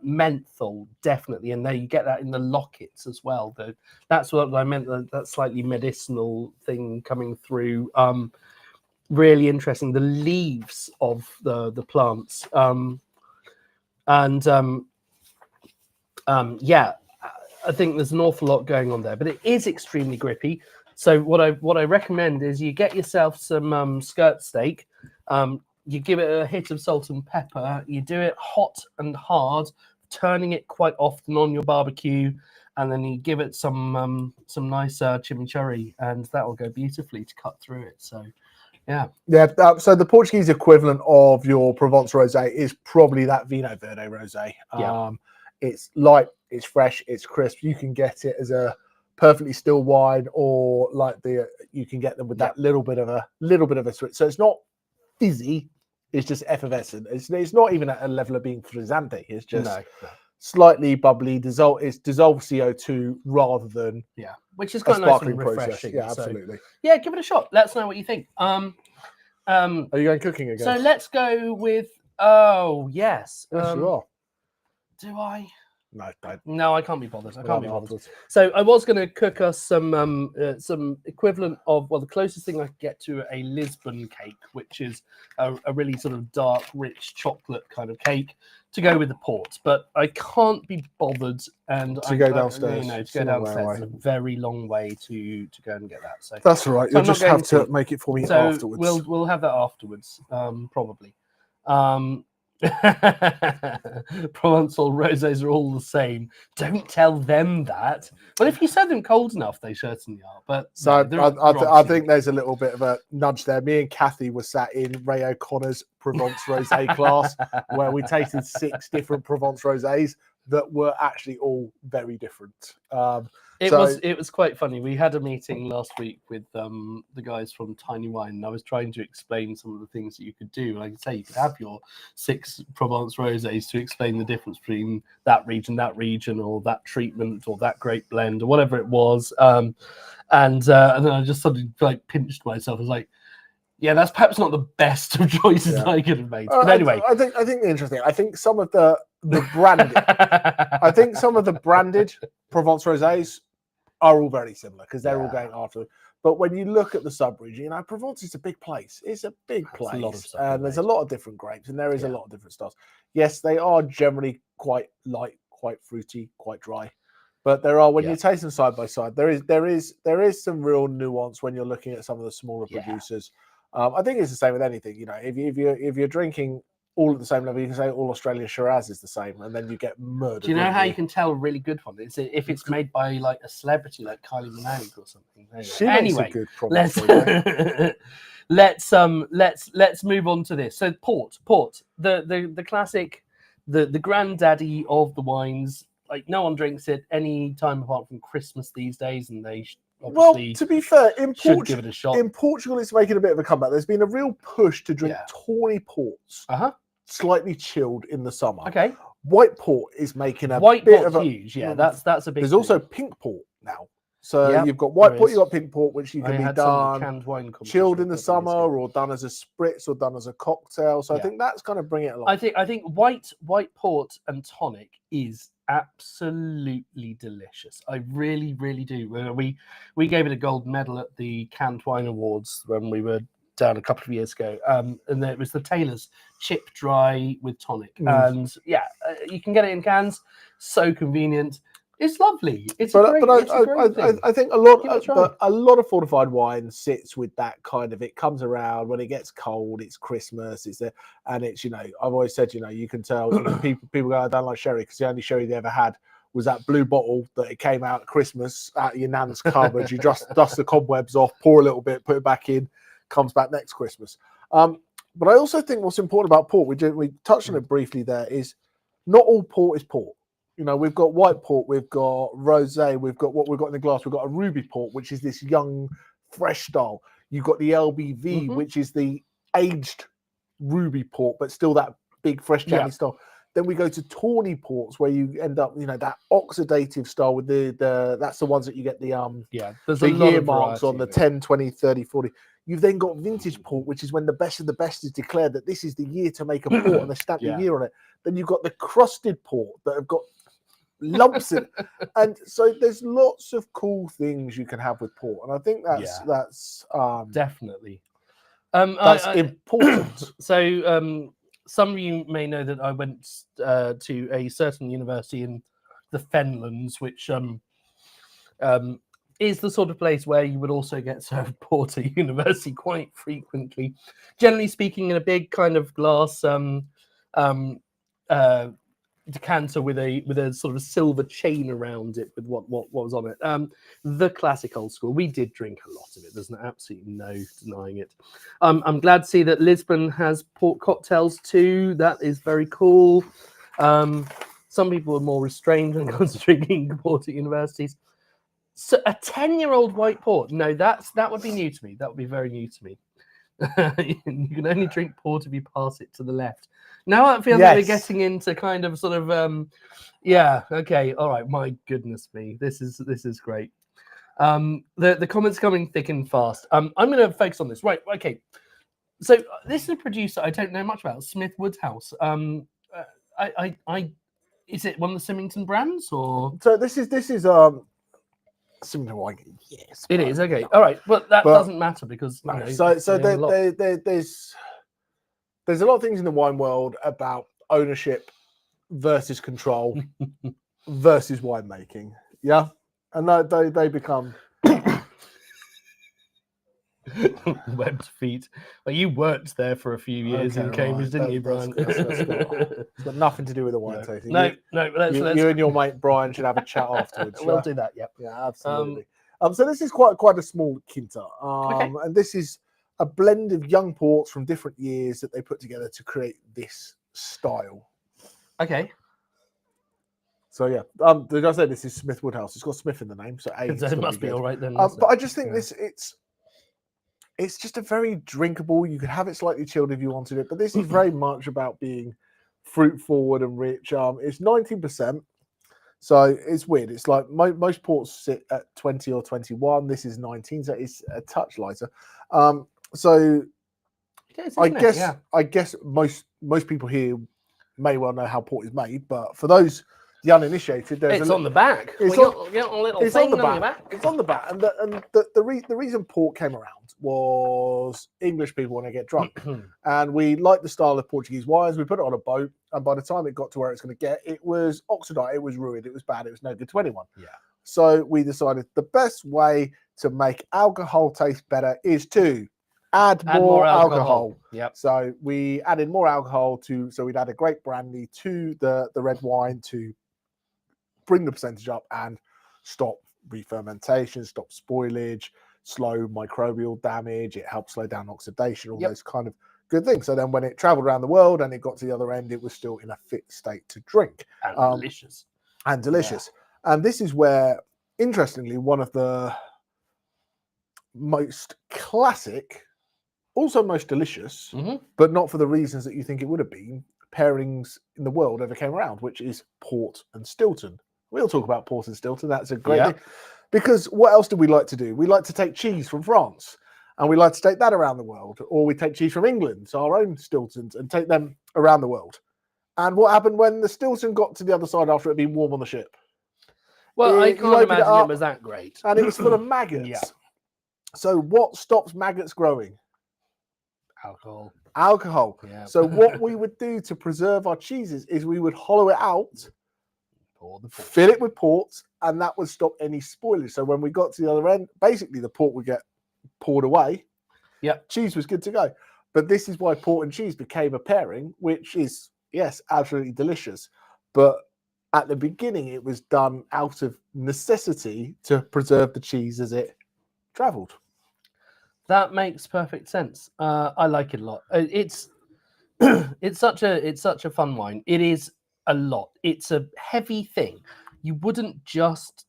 [SPEAKER 1] menthol, definitely, and there you get that in the lockets as well. That's what I meant. That slightly medicinal thing coming through. Really interesting. The leaves of the plants. I think there's an awful lot going on there, but it is extremely grippy. So what I recommend is you get yourself some skirt steak. You give it a hit of salt and pepper. You do it hot and hard, turning it quite often on your barbecue, and then you give it some nice chimichurri, and that will go beautifully to cut through it. So. Yeah.
[SPEAKER 2] So the Portuguese equivalent of your Provence rosé is probably that Vino Verde rosé. It's light, it's fresh, it's crisp. You can get it as a perfectly still wine, or you can get them with that little bit of a switch. So it's not fizzy, it's just effervescent. It's not even at a level of being frizzante. It's just slightly bubbly. It's dissolved CO2 rather than
[SPEAKER 1] which is quite nice and refreshing.
[SPEAKER 2] Process. Yeah, absolutely.
[SPEAKER 1] So, yeah, give it a shot. Let us know what you think.
[SPEAKER 2] Are you going cooking again?
[SPEAKER 1] So let's go with. Oh yes.
[SPEAKER 2] Yes, you are.
[SPEAKER 1] Do I?
[SPEAKER 2] No, don't.
[SPEAKER 1] No, I can't be bothered. I can't be bothered. So I was going to cook us some equivalent of, well, the closest thing I could get to a Lisbon cake, which is a really sort of dark, rich chocolate kind of cake to go with the port. But I can't be bothered
[SPEAKER 2] to go downstairs.
[SPEAKER 1] To go downstairs. It's a very long way to go and get that. So
[SPEAKER 2] that's all right. You'll just have to make it for me afterwards.
[SPEAKER 1] We'll have that afterwards, probably. Provençal rosés are all the same. Don't tell them that. But if you serve them cold enough, they certainly are. But
[SPEAKER 2] I think there's a little bit of a nudge there. Me and Kathy were sat in Ray O'Connor's Provence rosé class, where we tasted 6 different Provence rosés that were actually all very different.
[SPEAKER 1] It was quite funny. We had a meeting last week with the guys from Tiny Wine, and I was trying to explain some of the things that you could do. Like I say, you could have your 6 Provence rosés to explain the difference between that region, or that treatment, or that grape blend, or whatever it was. And then I just sort of pinched myself. I was like, yeah, that's perhaps not the best of choices I could have made. But anyway,
[SPEAKER 2] I think the interesting. I think some of the branded. I think some of the branded Provence rosés are all very similar because they're all going after. But when you look at the sub-region, Provence is a big place. It's a big place, and there's a lot of different grapes, and there is a lot of different styles. Yes, they are generally quite light, quite fruity, quite dry. But there are, when you taste them side by side, there is some real nuance when you're looking at some of the smaller producers. I think it's the same with anything. If you're drinking all at the same level. You can say all Australia Shiraz is the same, and then you get murdered.
[SPEAKER 1] Do you know
[SPEAKER 2] wouldn't
[SPEAKER 1] how you can tell a really good one? It's if it's made by like a celebrity like Kylie Minogue or something.
[SPEAKER 2] She
[SPEAKER 1] Anyway,
[SPEAKER 2] makes a good
[SPEAKER 1] let's
[SPEAKER 2] product.
[SPEAKER 1] let's move on to this. So port, the classic, the granddaddy of the wines. Like no one drinks it any time apart from Christmas these days, and they obviously
[SPEAKER 2] to be fair,
[SPEAKER 1] should give it a shot.
[SPEAKER 2] in Portugal, it's making a bit of a comeback. There's been a real push to drink tawny ports, slightly chilled in the summer.
[SPEAKER 1] Okay,
[SPEAKER 2] white port is making a
[SPEAKER 1] white
[SPEAKER 2] bit
[SPEAKER 1] port's
[SPEAKER 2] of a
[SPEAKER 1] huge. Yeah, that's a big.
[SPEAKER 2] There's
[SPEAKER 1] thing.
[SPEAKER 2] also pink port now. So you've got white port, you've got pink port, which you can be done
[SPEAKER 1] canned wine
[SPEAKER 2] chilled in the summer, or done as a spritz, or done as a cocktail. So I think that's kind of bringing it along.
[SPEAKER 1] I think white port and tonic is absolutely delicious. I really, really do. We gave it a gold medal at the Canned Wine Awards when we were down a couple of years ago, and it was the Taylor's chip dry with tonic, and you can get it in cans. So convenient. It's lovely. It's great.
[SPEAKER 2] I think a lot of fortified wine sits with that kind of. It comes around when it gets cold. It's Christmas. It's there, and it's I've always said you can tell people go, I don't like sherry because the only sherry they ever had was that blue bottle that it came out at Christmas out of your nan's cupboard. You just dust the cobwebs off, pour a little bit, put it back in, comes back next Christmas. But I also think what's important about port, we touched on it briefly there, is not all port is port. We've got white port, we've got rosé, we've got what we've got in the glass, we've got a ruby port, which is this young, fresh style. You've got the LBV, which is the aged ruby port, but still that big, fresh, jammy style. Then we go to tawny ports, where you end up, that oxidative style with the that's the ones that you get the
[SPEAKER 1] there's
[SPEAKER 2] the
[SPEAKER 1] a lot
[SPEAKER 2] year
[SPEAKER 1] of
[SPEAKER 2] marks on the
[SPEAKER 1] variety
[SPEAKER 2] 10, 20, 30, 40. You've then got vintage port, which is when the best of the best is declared that this is the year to make a port, and they stamp the year on it. Then you've got the crusted port that have got lumps in, and so there's lots of cool things you can have with port, and I think that's
[SPEAKER 1] definitely
[SPEAKER 2] that's important.
[SPEAKER 1] So some of you may know that I went to a certain university in the Fenlands, which is the sort of place where you would also get served port at university quite frequently. Generally speaking, in a big kind of glass decanter with a sort of silver chain around it with what was on it. The classic old school. We did drink a lot of it. There's absolutely no denying it. I'm glad to see that Lisbon has port cocktails too. That is very cool. Some people are more restrained when it comes to drinking port at universities. So a 10-year-old white port? No, that would be new to me. That would be very new to me. You can only drink port if you pass it to the left. Now I feel like we're getting into kind of sort of okay, all right. My goodness me, this is great. The comments coming thick and fast. I'm going to focus on this. Right, okay. So this is a producer I don't know much about, Smith Woodhouse. Is it one of the Symington brands or?
[SPEAKER 2] So this is Symington wine. Yes,
[SPEAKER 1] it is. Okay, all right. But doesn't matter because
[SPEAKER 2] there's a lot of things in the wine world about ownership versus control versus winemaking. Yeah, and they become
[SPEAKER 1] webbed feet. Well, you worked there for a few years in Cambridge, didn't you, Brian?
[SPEAKER 2] It's got nothing to do with the wine tasting.
[SPEAKER 1] No.
[SPEAKER 2] You and your mate Brian should have a chat afterwards.
[SPEAKER 1] We'll do that. Yep.
[SPEAKER 2] Yeah, absolutely. So this is quite a small quinta, and this is a blend of young ports from different years that they put together to create this style.
[SPEAKER 1] Okay.
[SPEAKER 2] So yeah, like I said, this is Smith Woodhouse. It's got Smith in the name, so
[SPEAKER 1] it must be all right then.
[SPEAKER 2] But I just think it's just a very drinkable. You could have it slightly chilled if you wanted it, but this is very much about being fruit forward and rich. It's 19%, so it's weird. It's like most ports sit at 20 or 21. This is 19, so it's a touch lighter. So I guess most people here may well know how port is made, but for those the uninitiated,
[SPEAKER 1] it's on the back.
[SPEAKER 2] It's
[SPEAKER 1] on the back.
[SPEAKER 2] It's on the back, and the reason port came around was English people want to get drunk, and we liked the style of Portuguese wines. We put it on a boat, and by the time it got to where it's going to get, it was oxidized, it was ruined, it was bad, it was no good to anyone.
[SPEAKER 1] Yeah.
[SPEAKER 2] So we decided the best way to make alcohol taste better is to add more alcohol.
[SPEAKER 1] Yep.
[SPEAKER 2] So we added more alcohol so we'd add a grape brandy to the red wine to bring the percentage up and stop re-fermentation, stop spoilage, slow microbial damage. It helps slow down oxidation, all those kind of good things. So then when it traveled around the world and it got to the other end, it was still in a fit state to drink.
[SPEAKER 1] And delicious.
[SPEAKER 2] And delicious. Yeah. And this is where, interestingly, one of the most classic, also most delicious, but not for the reasons that you think it would have been, pairings in the world ever came around, which is port and Stilton. We'll talk about port and Stilton. That's a great thing. Because what else do we like to do? We like to take cheese from France and we like to take that around the world. Or we take cheese from England, so our own Stiltons, and take them around the world. And what happened when the Stilton got to the other side after it had been warm on the ship?
[SPEAKER 1] Well, I can't imagine it was that great.
[SPEAKER 2] And it was full of maggots. So what stops maggots growing? Alcohol. Yeah. So what we would do to preserve our cheeses is we would hollow it out, fill it with port, and that would stop any spoilage. So when we got to the other end, basically the port would get poured away. Cheese was good to go. But this is why port and cheese became a pairing, which is, yes, absolutely delicious. But at the beginning, it was done out of necessity to preserve the cheese as it travelled.
[SPEAKER 1] That makes perfect sense. I like it a lot. It's such a fun wine. It is a lot. It's a heavy thing. You wouldn't just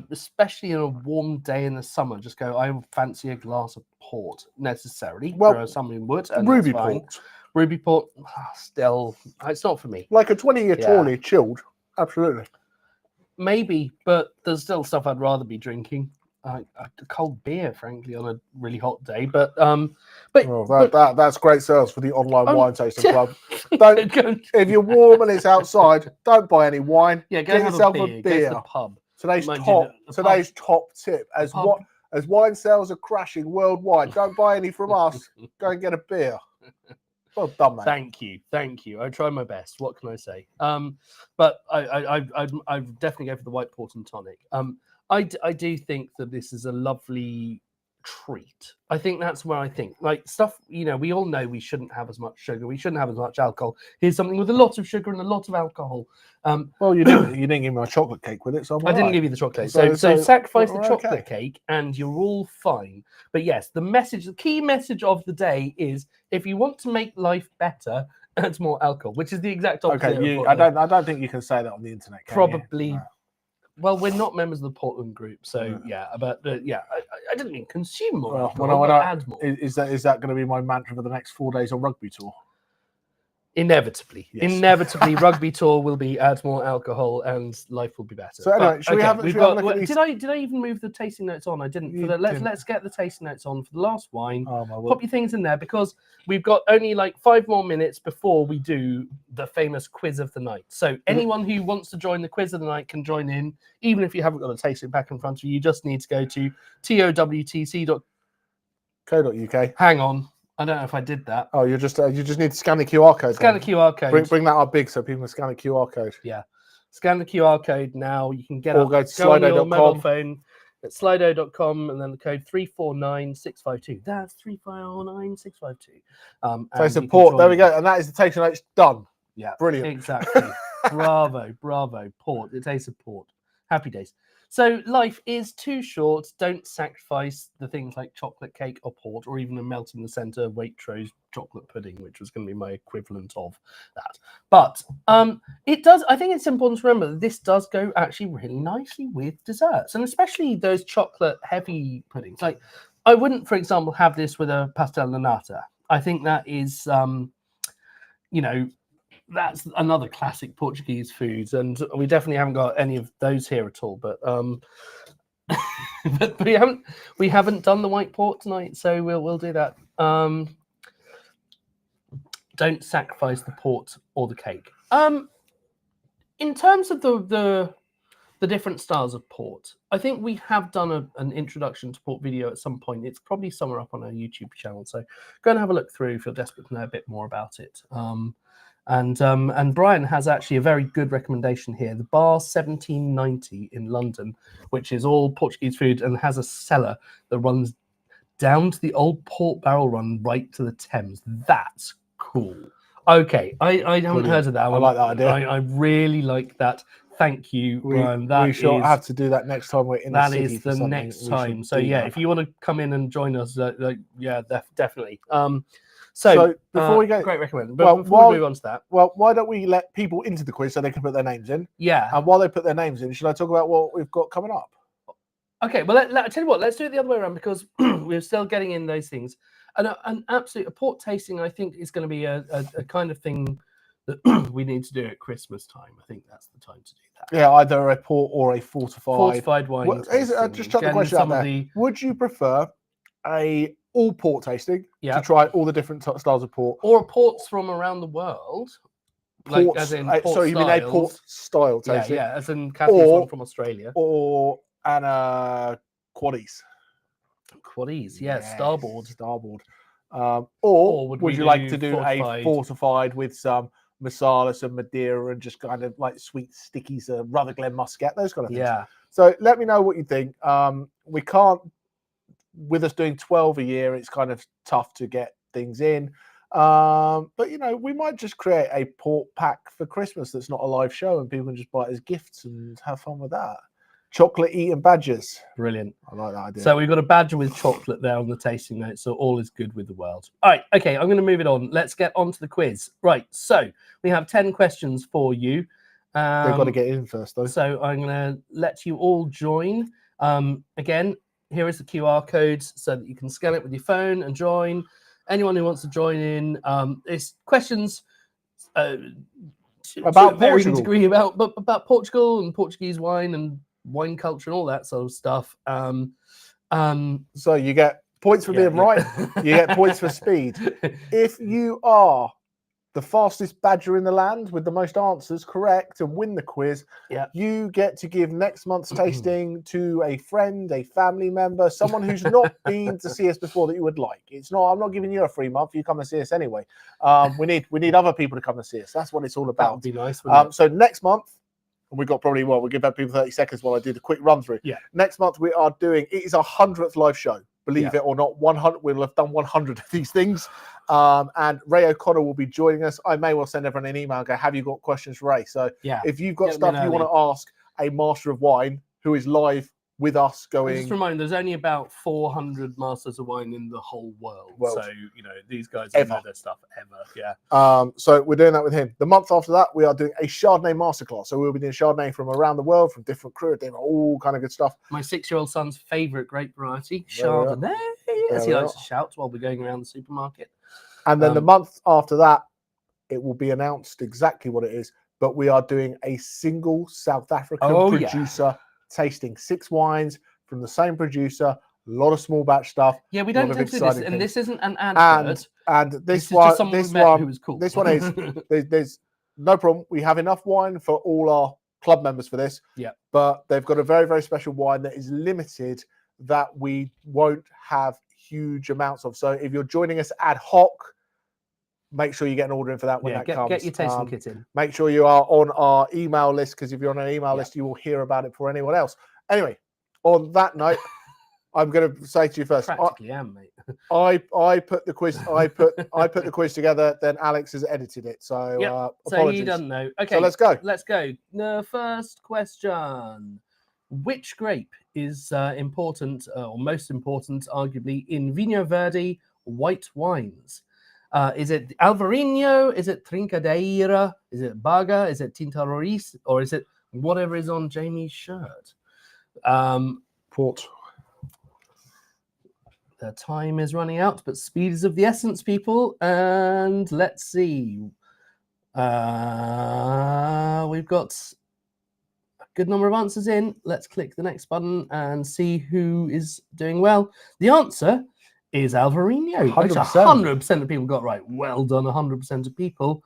[SPEAKER 1] especially in a warm day in the summer, just go, I fancy a glass of port necessarily. Well, someone would. And Ruby port. Ruby port, still, it's not for me.
[SPEAKER 2] Like a 20-year Tawny chilled, absolutely.
[SPEAKER 1] Maybe, but there's still stuff I'd rather be drinking. A cold beer, frankly, on a really hot day, but
[SPEAKER 2] that's great sales for the online wine tasting club. Don't if you're warm and it's outside, don't buy any wine.
[SPEAKER 1] Yeah,
[SPEAKER 2] get yourself a beer.
[SPEAKER 1] Go to the pub.
[SPEAKER 2] Today's top tip as wine sales are crashing worldwide. Don't buy any from us. Go and get a beer. Well done, mate.
[SPEAKER 1] Thank you. I try my best. What can I say? But I definitely go for the white port and tonic. I do think that this is a lovely treat. I think that's where I think, like, stuff, we all know we shouldn't have as much sugar. We shouldn't have as much alcohol. Here's something with a lot of sugar and a lot of alcohol.
[SPEAKER 2] Well, you didn't give me my chocolate cake with it, so
[SPEAKER 1] I didn't give you the chocolate cake. So sacrifice the chocolate cake and you're all fine. But yes, the key message of the day is, if you want to make life better, add more alcohol, which is the exact opposite.
[SPEAKER 2] Okay, I don't think you can say that on the internet.
[SPEAKER 1] Probably. No. Well, we're not members of the Portland group, so I didn't even consume more. Add more.
[SPEAKER 2] Is that going to be my mantra for the next 4 days on rugby tour?
[SPEAKER 1] Inevitably, rugby tour will be add more alcohol and life will be better.
[SPEAKER 2] So anyway,
[SPEAKER 1] did I even move the tasting notes on? I didn't. Let's get the tasting notes on for the last wine. Pop your things in there because we've got only like 5 more minutes before we do the famous quiz of the night. So anyone who wants to join the quiz of the night can join in, even if you haven't got a tasting pack in front of you. You just need to go to TOWTC.co.uk. Hang on. I don't know if I did that.
[SPEAKER 2] Oh, you just need to scan the QR code.
[SPEAKER 1] Scan the QR code.
[SPEAKER 2] Bring that up big so people can scan the QR code.
[SPEAKER 1] Yeah. Scan the QR code now. You can
[SPEAKER 2] go to slido.com.
[SPEAKER 1] Your mobile phone at slido.com and then the code 349652. That's 349652.
[SPEAKER 2] So support. There we go. And that is the tasting notes done.
[SPEAKER 1] Yeah.
[SPEAKER 2] Brilliant.
[SPEAKER 1] Exactly. Bravo. Port. It tastes of port. Happy days. So life is too short. Don't sacrifice the things like chocolate cake or port, or even a melt in the centre Waitrose chocolate pudding, which was going to be my equivalent of that. But it does. I think it's important to remember that this does go actually really nicely with desserts, and especially those chocolate heavy puddings. Like I wouldn't, for example, have this with a pastel de nata. I think that is, that's another classic Portuguese foods, and we definitely haven't got any of those here at all. But but we haven't done the white port tonight, so we'll do that. Don't sacrifice the port or the cake. In terms of the different styles of port, I think we have done an introduction to port video at some point. It's probably somewhere up on our YouTube channel, so go and have a look through if you're desperate to know a bit more about it. And Brian has actually a very good recommendation here, the Bar 1790 in London, which is all Portuguese food and has a cellar that runs down to the old port barrel run right to the Thames. That's cool. Okay, I haven't heard of that one.
[SPEAKER 2] I like that idea.
[SPEAKER 1] I really like that. Thank you, Brian.
[SPEAKER 2] We shall have to do that next time we're in the city.
[SPEAKER 1] That is the
[SPEAKER 2] something.
[SPEAKER 1] next
[SPEAKER 2] We
[SPEAKER 1] time.
[SPEAKER 2] should
[SPEAKER 1] So
[SPEAKER 2] do
[SPEAKER 1] yeah,
[SPEAKER 2] that.
[SPEAKER 1] if you want to come in and join us, definitely.
[SPEAKER 2] So before we go,
[SPEAKER 1] great recommend. But before we move on to that,
[SPEAKER 2] well, why don't we let people into the quiz so they can put their names in?
[SPEAKER 1] Yeah.
[SPEAKER 2] And while they put their names in, should I talk about what we've got coming up?
[SPEAKER 1] Okay. Well, I tell you what. Let's do it the other way around because we're still getting in those things. And an absolute port tasting, I think, is going to be a kind of thing that we need to do at Christmas time. I think that's the time to do that.
[SPEAKER 2] Yeah, either a port or a fortified
[SPEAKER 1] wine.
[SPEAKER 2] Well, just chuck the question out there. Would you prefer a all port tasting to try all the different styles of port,
[SPEAKER 1] or ports from around the world? Like, as in port
[SPEAKER 2] so you mean a port style tasting?
[SPEAKER 1] Yeah, as in Kathy's one from Australia,
[SPEAKER 2] or Quaddies.
[SPEAKER 1] Quaddies, starboard.
[SPEAKER 2] Or would you like to do a fortified with some Masala, some Madeira, and just kind of like sweet stickies, Rutherglen Muscat, those kind of things.
[SPEAKER 1] Yeah.
[SPEAKER 2] So let me know what you think. We can't, with us doing 12 a year, it's kind of tough to get things in. But you know, we might just create a port pack for Christmas that's not a live show, and people can just buy it as gifts and have fun with that. Chocolate eating badgers.
[SPEAKER 1] Brilliant.
[SPEAKER 2] I like that idea.
[SPEAKER 1] So we've got a badger with chocolate there on the tasting note. So all is good with the world. All right. Okay. I'm going to move it on. Let's get on to the quiz. Right. So we have 10 questions for you.
[SPEAKER 2] They've got to get in first, though.
[SPEAKER 1] So I'm going to let you all join. Again, here is the QR code so that you can scan it with your phone and join. Anyone who wants to join in, it's questions
[SPEAKER 2] about
[SPEAKER 1] varying degree about Portugal and Portuguese wine and wine culture and all that sort of stuff.
[SPEAKER 2] So you get points for being right. You get points for speed. If you are the fastest badger in the land with the most answers correct and win the quiz, you get to give next month's tasting to a friend, a family member, someone who's not been to see us before that you would like. It's not. I'm not giving you a free month. You come and see us anyway. We need other people to come and see us. That's what it's all about.
[SPEAKER 1] That would be nice. Wouldn't it?
[SPEAKER 2] So next month. And we've got probably, we'll give people 30 seconds while I do the quick run through.
[SPEAKER 1] Yeah.
[SPEAKER 2] Next month, we are doing, it is our 100th live show. Believe it or not, 100. We'll have done 100 of these things. And Ray O'Connor will be joining us. I may well send everyone an email and go, have you got questions for Ray? So if you've got stuff you want to ask a master of wine who is live with us going...
[SPEAKER 1] Just remind, there's only about 400 masters of wine in the whole world. So, you know, these guys know their stuff ever.
[SPEAKER 2] So we're doing that with him. The month after that, we are doing a Chardonnay masterclass. So we'll be doing Chardonnay from around the world, from different crew, all kind of good stuff.
[SPEAKER 1] My 6-year-old son's favourite grape variety, Chardonnay, as he likes to shout while we're going around the supermarket.
[SPEAKER 2] And then the month after that, it will be announced exactly what it is. But we are doing a single South African producer tasting 6 wines from the same producer, a lot of small batch stuff.
[SPEAKER 1] Yeah, we don't tend to do this, and this isn't an advert.
[SPEAKER 2] And this one is cool. This one is there's no problem. We have enough wine for all our club members for this.
[SPEAKER 1] Yeah,
[SPEAKER 2] but they've got a very, very special wine that is limited that we won't have huge amounts of. So if you're joining us ad hoc, make sure you get an order in for that when that comes.
[SPEAKER 1] Get your tasting kit in.
[SPEAKER 2] Make sure you are on our email list, because if you're on an email list, you will hear about it before anyone else. Anyway, on that note, I'm going to say to you first.
[SPEAKER 1] Practically am, mate.
[SPEAKER 2] I put the quiz. I put the quiz together. Then Alex has edited it. So
[SPEAKER 1] so
[SPEAKER 2] apologies.
[SPEAKER 1] he doesn't know. Okay,
[SPEAKER 2] so let's go.
[SPEAKER 1] Let's go. The first question: which grape is important, or most important, arguably, in Vinho Verde white wines? Is it Alvarinho? Is it Trincadeira? Is it Baga? Is it Tinta Roriz? Or is it whatever is on Jamie's shirt?
[SPEAKER 2] Port.
[SPEAKER 1] The time is running out, but speed is of the essence, people. And let's see. We've got a good number of answers in. Let's click the next button and see who is doing well. The answer is Alvarinho. 100% of people got right. Well done, 100% of people.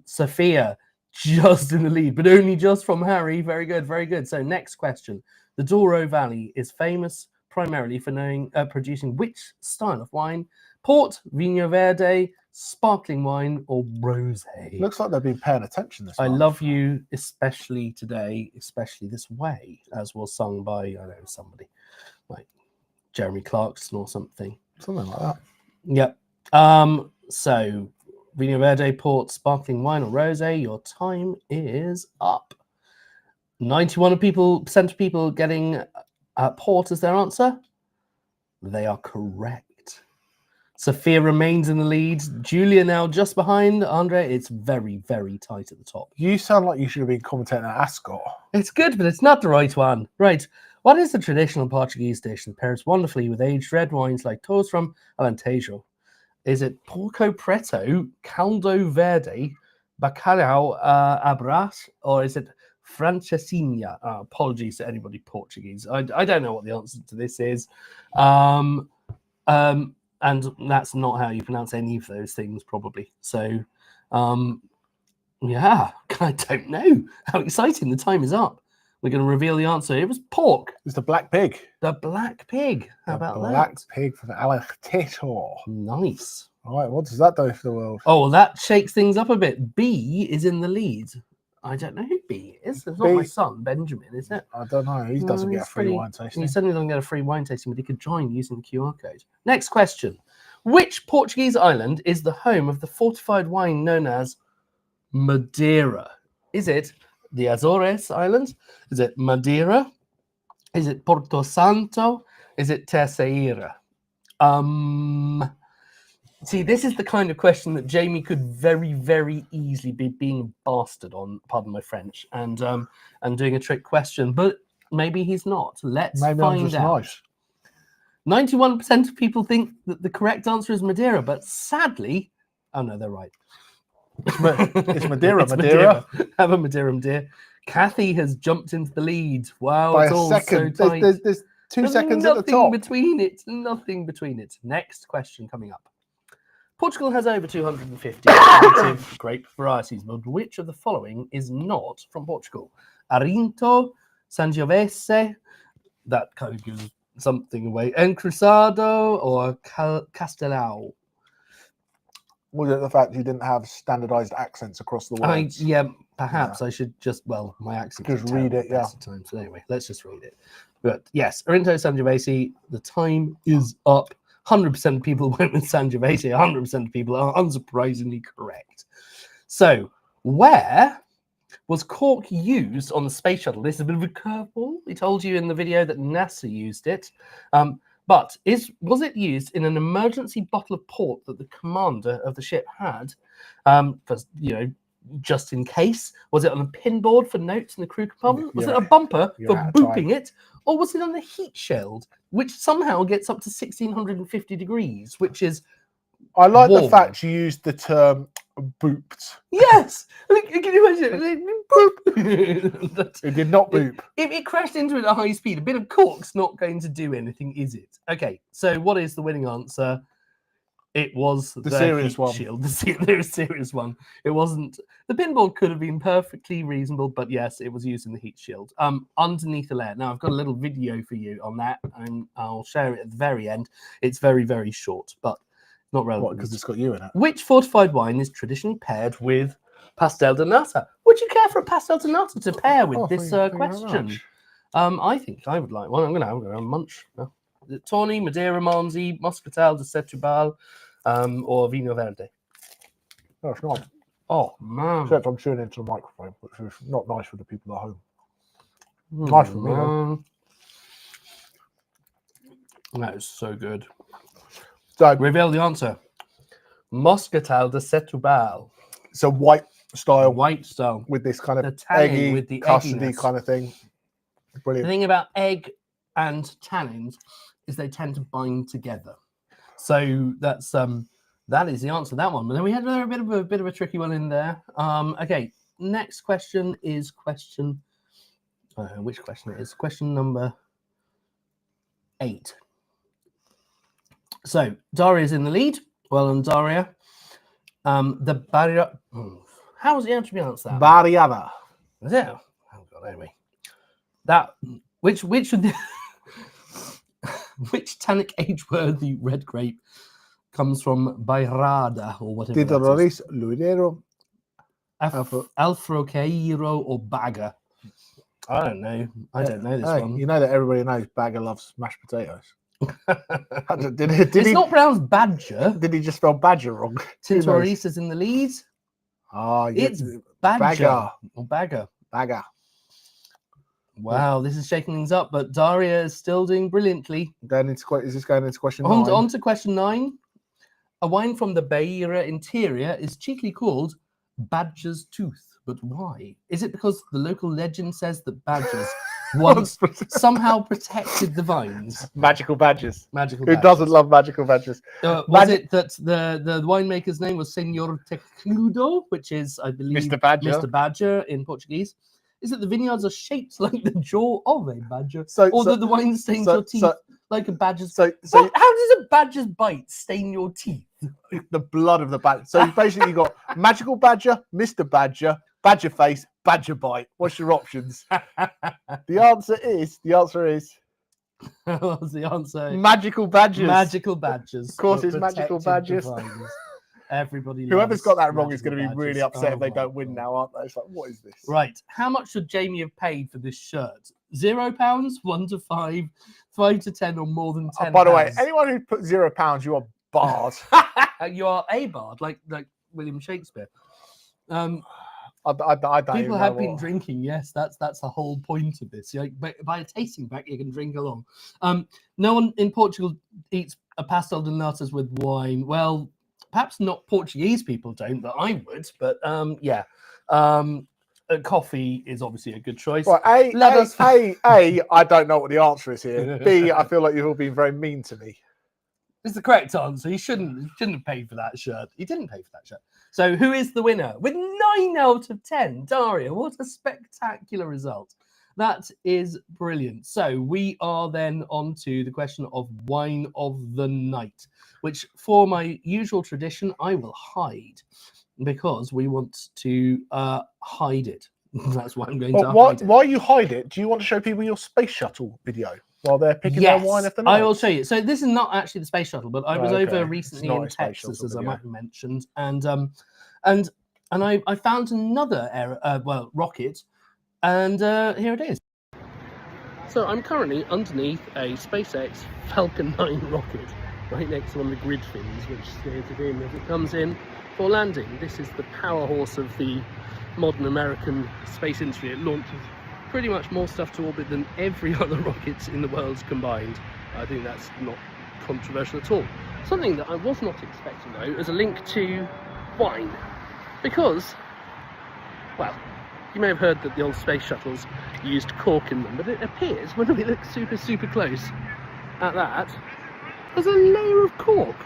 [SPEAKER 1] Sophia, just in the lead, but only just from Harry. Very good, very good. So next question. The Douro Valley is famous primarily for producing which style of wine? Port, Vinho Verde, sparkling wine, or rosé?
[SPEAKER 2] Looks like they've been paying attention this month.
[SPEAKER 1] I love you, especially today, especially this way, as was sung by, I don't know, somebody. Like Jeremy Clarkson or something.
[SPEAKER 2] Something like that.
[SPEAKER 1] Yep. So Vino Verde, port, sparkling wine, or rosé. Your time is up. 91% of people getting port as their answer. They are correct. Sophia remains in the lead. Julia now just behind. Andre, it's very, very tight at the top.
[SPEAKER 2] You sound like you should have been commentating at Ascot.
[SPEAKER 1] It's good, but it's not the right one. Right. What is the traditional Portuguese dish that pairs wonderfully with aged red wines like toast from Alentejo? Is it porco preto, caldo verde, bacalhau abras, or is it francesinha? Apologies to anybody Portuguese. I don't know what the answer to this is. And that's not how you pronounce any of those things, probably. So, yeah, I don't know. How exciting. The time is up. We're going to reveal the answer. It was pork.
[SPEAKER 2] It's the black pig.
[SPEAKER 1] The black pig. How about
[SPEAKER 2] black
[SPEAKER 1] that?
[SPEAKER 2] pig for the Alentejo.
[SPEAKER 1] Nice.
[SPEAKER 2] All right, what does that do for the world?
[SPEAKER 1] Oh, well, that shakes things up a bit. B is in the lead. I don't know who B is. It's not my son, Benjamin, is it?
[SPEAKER 2] I don't know. He doesn't get a free wine tasting.
[SPEAKER 1] He certainly doesn't get a free wine tasting, but he could join using the QR code. Next question. Which Portuguese island is the home of the fortified wine known as Madeira? Is it the Azores Islands? Is it Madeira? Is it Porto Santo? Is it Terceira? See, this is the kind of question that Jamie could very, very easily be being a bastard on, pardon my French, and doing a trick question, but maybe he's not. Let's find out.
[SPEAKER 2] Nice.
[SPEAKER 1] 91% of people think that the correct answer is Madeira, but sadly, oh no, they're right.
[SPEAKER 2] It's Madeira.
[SPEAKER 1] It's Madeira. Have a Madeira. Kathy has jumped into the lead. Wow,
[SPEAKER 2] by
[SPEAKER 1] it's
[SPEAKER 2] a
[SPEAKER 1] all
[SPEAKER 2] second.
[SPEAKER 1] so tight.
[SPEAKER 2] There's 2 seconds at the top.
[SPEAKER 1] Nothing between it. Next question coming up. Portugal has over 250 native grape varieties, but which of the following is not from Portugal? Arinto, Sangiovese, that kind of gives something away, Encruzado, or Castelao?
[SPEAKER 2] Was it the fact you didn't have standardized accents across the words?
[SPEAKER 1] Perhaps I should just, my accent.
[SPEAKER 2] Just read it, yeah.
[SPEAKER 1] Times. So anyway, let's just read it. But yes, Arinto, Sangiovese, the time is up. 100% of people went with Sangiovese. 100% of people are unsurprisingly correct. So, where was cork used on the space shuttle? This is a bit of a curveball. We told you in the video that NASA used it. But was it used in an emergency bottle of port that the commander of the ship had for, just in case? Was it on a pinboard for notes in the crew compartment? Was it a bumper for booping it? Or was it on the heat shield, which somehow gets up to 1650 degrees, which is
[SPEAKER 2] I like
[SPEAKER 1] warm.
[SPEAKER 2] the fact you used the term booped.
[SPEAKER 1] Yes! Can you imagine? Boop!
[SPEAKER 2] It did not boop.
[SPEAKER 1] If it crashed into it at high speed, a bit of cork's not going to do anything, is it? Okay, so what is the winning answer? It was the
[SPEAKER 2] serious one.
[SPEAKER 1] Shield, the serious one. It wasn't. The pinboard could have been perfectly reasonable, but yes, it was used in the heat shield. Underneath the layer. Now I've got a little video for you on that, and I'll share it at the very end. It's very, very short, but not relevant.
[SPEAKER 2] Because it's got you in it.
[SPEAKER 1] Which fortified wine is traditionally paired with pastel de nata? Would you care for a pastel de nata to pair with this question? I think I would like one. I'm going to munch. Tawny, Madeira, Monzi, Moscatel de Setúbal, or Vino Verde.
[SPEAKER 2] No, it's not.
[SPEAKER 1] Oh, man.
[SPEAKER 2] Except I'm chewing into the microphone, which is not nice for the people at home. Nice for me, though.
[SPEAKER 1] That is so good.
[SPEAKER 2] So,
[SPEAKER 1] reveal the answer. Moscatel de Setúbal.
[SPEAKER 2] It's a white style.
[SPEAKER 1] White style.
[SPEAKER 2] With this kind of
[SPEAKER 1] tannin,
[SPEAKER 2] eggy,
[SPEAKER 1] with the
[SPEAKER 2] custardy
[SPEAKER 1] egginess.
[SPEAKER 2] kind of thing. Brilliant.
[SPEAKER 1] The thing about egg and tannins is they tend to bind together. So that's that is the answer to that one. But then we had a bit of a tricky one in there. Okay, next question is question. Which question it is? Question number 8. So Daria's in the lead. Well done, Daria. The barrier. How was it actually pronounced that?
[SPEAKER 2] Barriada.
[SPEAKER 1] Is it? Oh God. Anyway, that which would the which tannic age-worthy red grape comes from Bairrada or whatever?
[SPEAKER 2] Titororis, Luidero,
[SPEAKER 1] Alfroqueiro or Baga? I don't know. I don't know this one.
[SPEAKER 2] You know that everybody knows Bagger loves mashed potatoes.
[SPEAKER 1] It's not pronounced badger.
[SPEAKER 2] Did he just spell badger wrong?
[SPEAKER 1] Tintoris is in the lead.
[SPEAKER 2] Ah,
[SPEAKER 1] It's badger or bagger.
[SPEAKER 2] Bagger.
[SPEAKER 1] Wow, this is shaking things up, but Daria is still doing brilliantly.
[SPEAKER 2] Is this going into question 9?
[SPEAKER 1] On to question 9. A wine from the Beira interior is cheekily called Badger's Tooth. But why? Is it because the local legend says that badgers once somehow protected the vines?
[SPEAKER 2] Magical badgers.
[SPEAKER 1] Magical
[SPEAKER 2] Who
[SPEAKER 1] badgers.
[SPEAKER 2] doesn't love magical badgers?
[SPEAKER 1] Was it that the winemaker's name was Senhor Tecludo, which is, I believe,
[SPEAKER 2] Mr. Badger.
[SPEAKER 1] Mr. Badger in Portuguese? Is it the vineyards are shaped like the jaw of a badger? Or that the wine stains your teeth like a badger's... How does a badger's bite stain your teeth?
[SPEAKER 2] The blood of the badger. So basically you've got magical badger, Mr. Badger, badger face, badger bite. What's your options? The answer is...
[SPEAKER 1] What's the answer?
[SPEAKER 2] Magical badgers.
[SPEAKER 1] Magical badgers.
[SPEAKER 2] Of course, it's magical badgers.
[SPEAKER 1] Everybody.
[SPEAKER 2] Whoever's got that wrong is going to be really upset if they don't win now, aren't they? It's like, what is this?
[SPEAKER 1] Right. How much should Jamie have paid for this shirt? £0, 1 to 5, 5 to 10, or more than 10?
[SPEAKER 2] By the way, anyone who put £0, you are barred.
[SPEAKER 1] You are a bard, like William Shakespeare.
[SPEAKER 2] I don't
[SPEAKER 1] People have been drinking. Yes, that's the whole point of this. But by a tasting pack, you can drink along. No one in Portugal eats a pastel de natas with wine. Well, perhaps not Portuguese people don't, but I would. But yeah, coffee is obviously a good choice.
[SPEAKER 2] Well, I don't know what the answer is here. B, I feel like you've all been very mean to me.
[SPEAKER 1] It's the correct answer. He shouldn't have paid for that shirt. He didn't pay for that shirt. So who is the winner? With 9 out of 10, Daria. What a spectacular result. That is brilliant. So we are then on to the question of wine of the night, which for my usual tradition, I will hide because we want to hide it. That's why I'm going to hide it.
[SPEAKER 2] While you hide it, do you want to show people your space shuttle video while they're picking their wine of the night?
[SPEAKER 1] I will show you. So this is not actually the space shuttle, but I was over recently in Texas, as I might have mentioned, and I found another rocket, and here it is. So I'm currently underneath a SpaceX Falcon 9 rocket, right next to one of the grid fins, which steers it in as it comes in for landing. This is the power horse of the modern American space industry. It launches pretty much more stuff to orbit than every other rocket in the world combined. I think that's not controversial at all. Something that I was not expecting, though, is a link to wine. Because, well, you may have heard that the old space shuttles used cork in them, but it appears, when we look super, super close at that, there's a layer of cork.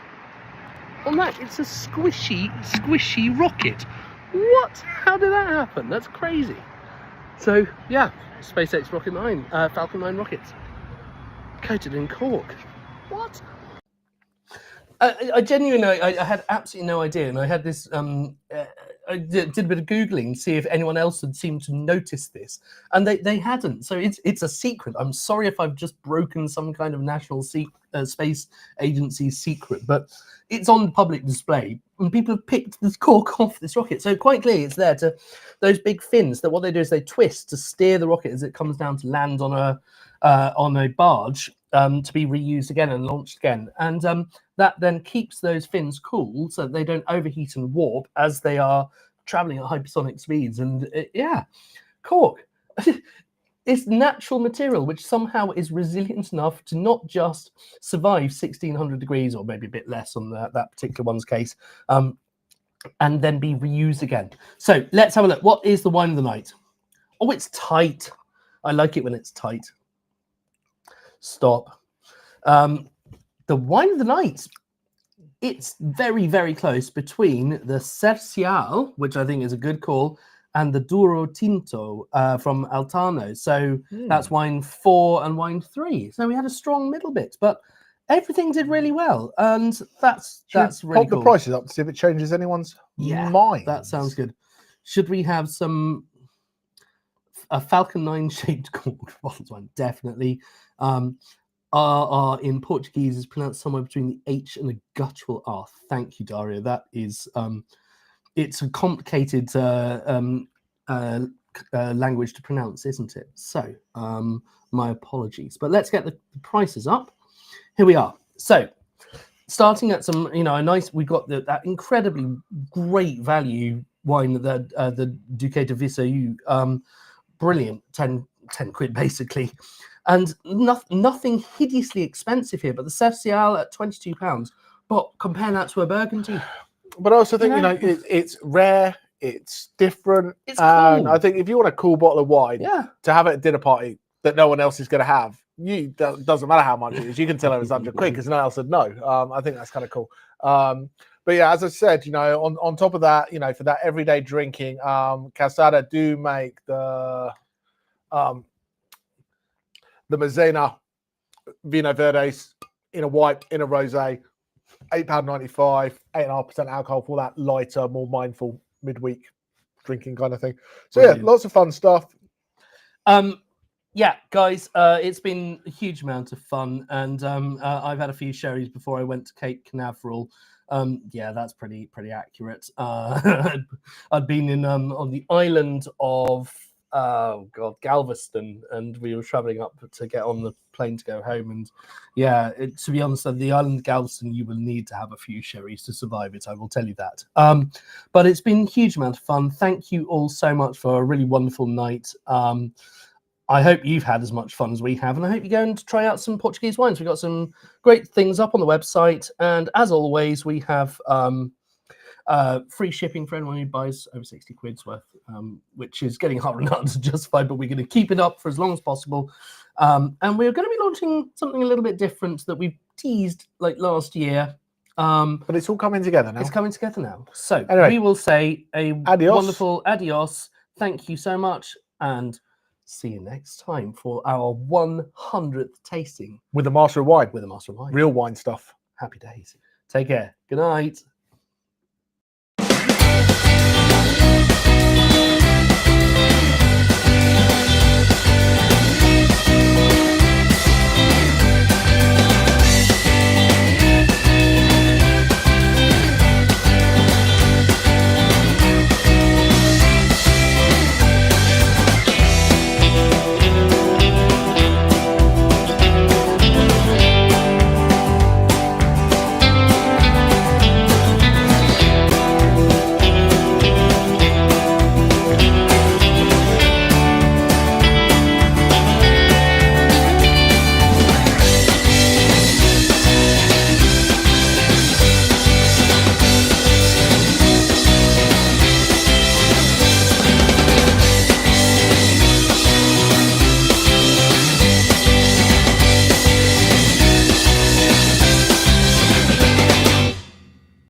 [SPEAKER 1] On that, it's a squishy, squishy rocket. What? How did that happen? That's crazy. So, yeah, SpaceX Rocket 9, Falcon 9 rockets, coated in cork. What? I genuinely, I had absolutely no idea, and I had this, I did a bit of Googling to see if anyone else had seemed to notice this, and they hadn't, so it's a secret. I'm sorry if I've just broken some kind of national space agency secret, but it's on public display, and people have picked this cork off this rocket, so quite clearly it's there to, those big fins, that what they do is they twist to steer the rocket as it comes down to land on a barge, to be reused again and launched again, and that then keeps those fins cool so that they don't overheat and warp as they are traveling at hypersonic speeds. And yeah, cork. It's natural material which somehow is resilient enough to not just survive 1600 degrees, or maybe a bit less on that particular one's case, and then be reused again. So let's have a look. What is the wine of the night? Oh, it's tight. I like it when it's tight. Stop. The wine of the night, it's very, very close between the Cercial, which I think is a good call, and the Duro Tinto from Altano. So that's wine 4 and wine 3. So we had a strong middle bit, but everything did really well, and that's really
[SPEAKER 2] cool. Pop the prices up to see if it changes anyone's mind.
[SPEAKER 1] That sounds good. Should we have a Falcon 9 shaped cork bottled wine? Definitely. R in Portuguese is pronounced somewhere between the H and the guttural R. Thank you, Daria. That is, it's a complicated language to pronounce, isn't it? So, my apologies. But let's get the prices up. here we are. So starting at some, you know, a nice, we've got that incredibly great value wine, the Duque de Viseu, brilliant, 10 quid basically. And nothing hideously expensive here, but the Social at £22. But compare that to a Burgundy.
[SPEAKER 2] But I also think, you know, it's rare, it's different.
[SPEAKER 1] It's
[SPEAKER 2] and
[SPEAKER 1] cool.
[SPEAKER 2] I think if you want a cool bottle of wine
[SPEAKER 1] Yeah.
[SPEAKER 2] to have at a dinner party that no one else is going to have, doesn't matter how much it is. You can tell it was 100 quid because no one else would know. I think that's kind of cool. But yeah, as I said, you know, on top of that, you know, for that everyday drinking, Casada do make the Mazzena Vino Verdes in a white, in a rosé, £8.95, 8.5% alcohol for that lighter, more mindful midweek drinking kind of thing. So yeah, lots of fun stuff.
[SPEAKER 1] Yeah, guys, it's been a huge amount of fun, and I've had a few sherries before I went to Cape Canaveral. Yeah, that's pretty accurate. I'd been in on the island of Galveston, and we were traveling up to get on the plane to go home. And yeah, to be honest, the island of Galveston, you will need to have a few sherries to survive it. I will tell you that. But it's been a huge amount of fun. Thank you all so much for a really wonderful night. I hope you've had as much fun as we have, and I hope you go and try out some Portuguese wines. We've got some great things up on the website, and as always, we have free shipping for anyone who buys over 60 quid's worth, which is getting harder and harder to justify, but we're going to keep it up for as long as possible. And we're going to be launching something a little bit different that we teased like last year.
[SPEAKER 2] But it's all coming together now.
[SPEAKER 1] It's coming together now. So
[SPEAKER 2] anyway,
[SPEAKER 1] we will say a
[SPEAKER 2] adios.
[SPEAKER 1] Wonderful adios. Thank you so much, and see you next time for our 100th tasting
[SPEAKER 2] with the Master of Wine.
[SPEAKER 1] With the Master of Wine.
[SPEAKER 2] Real wine stuff.
[SPEAKER 1] Happy days. Take care. Good night.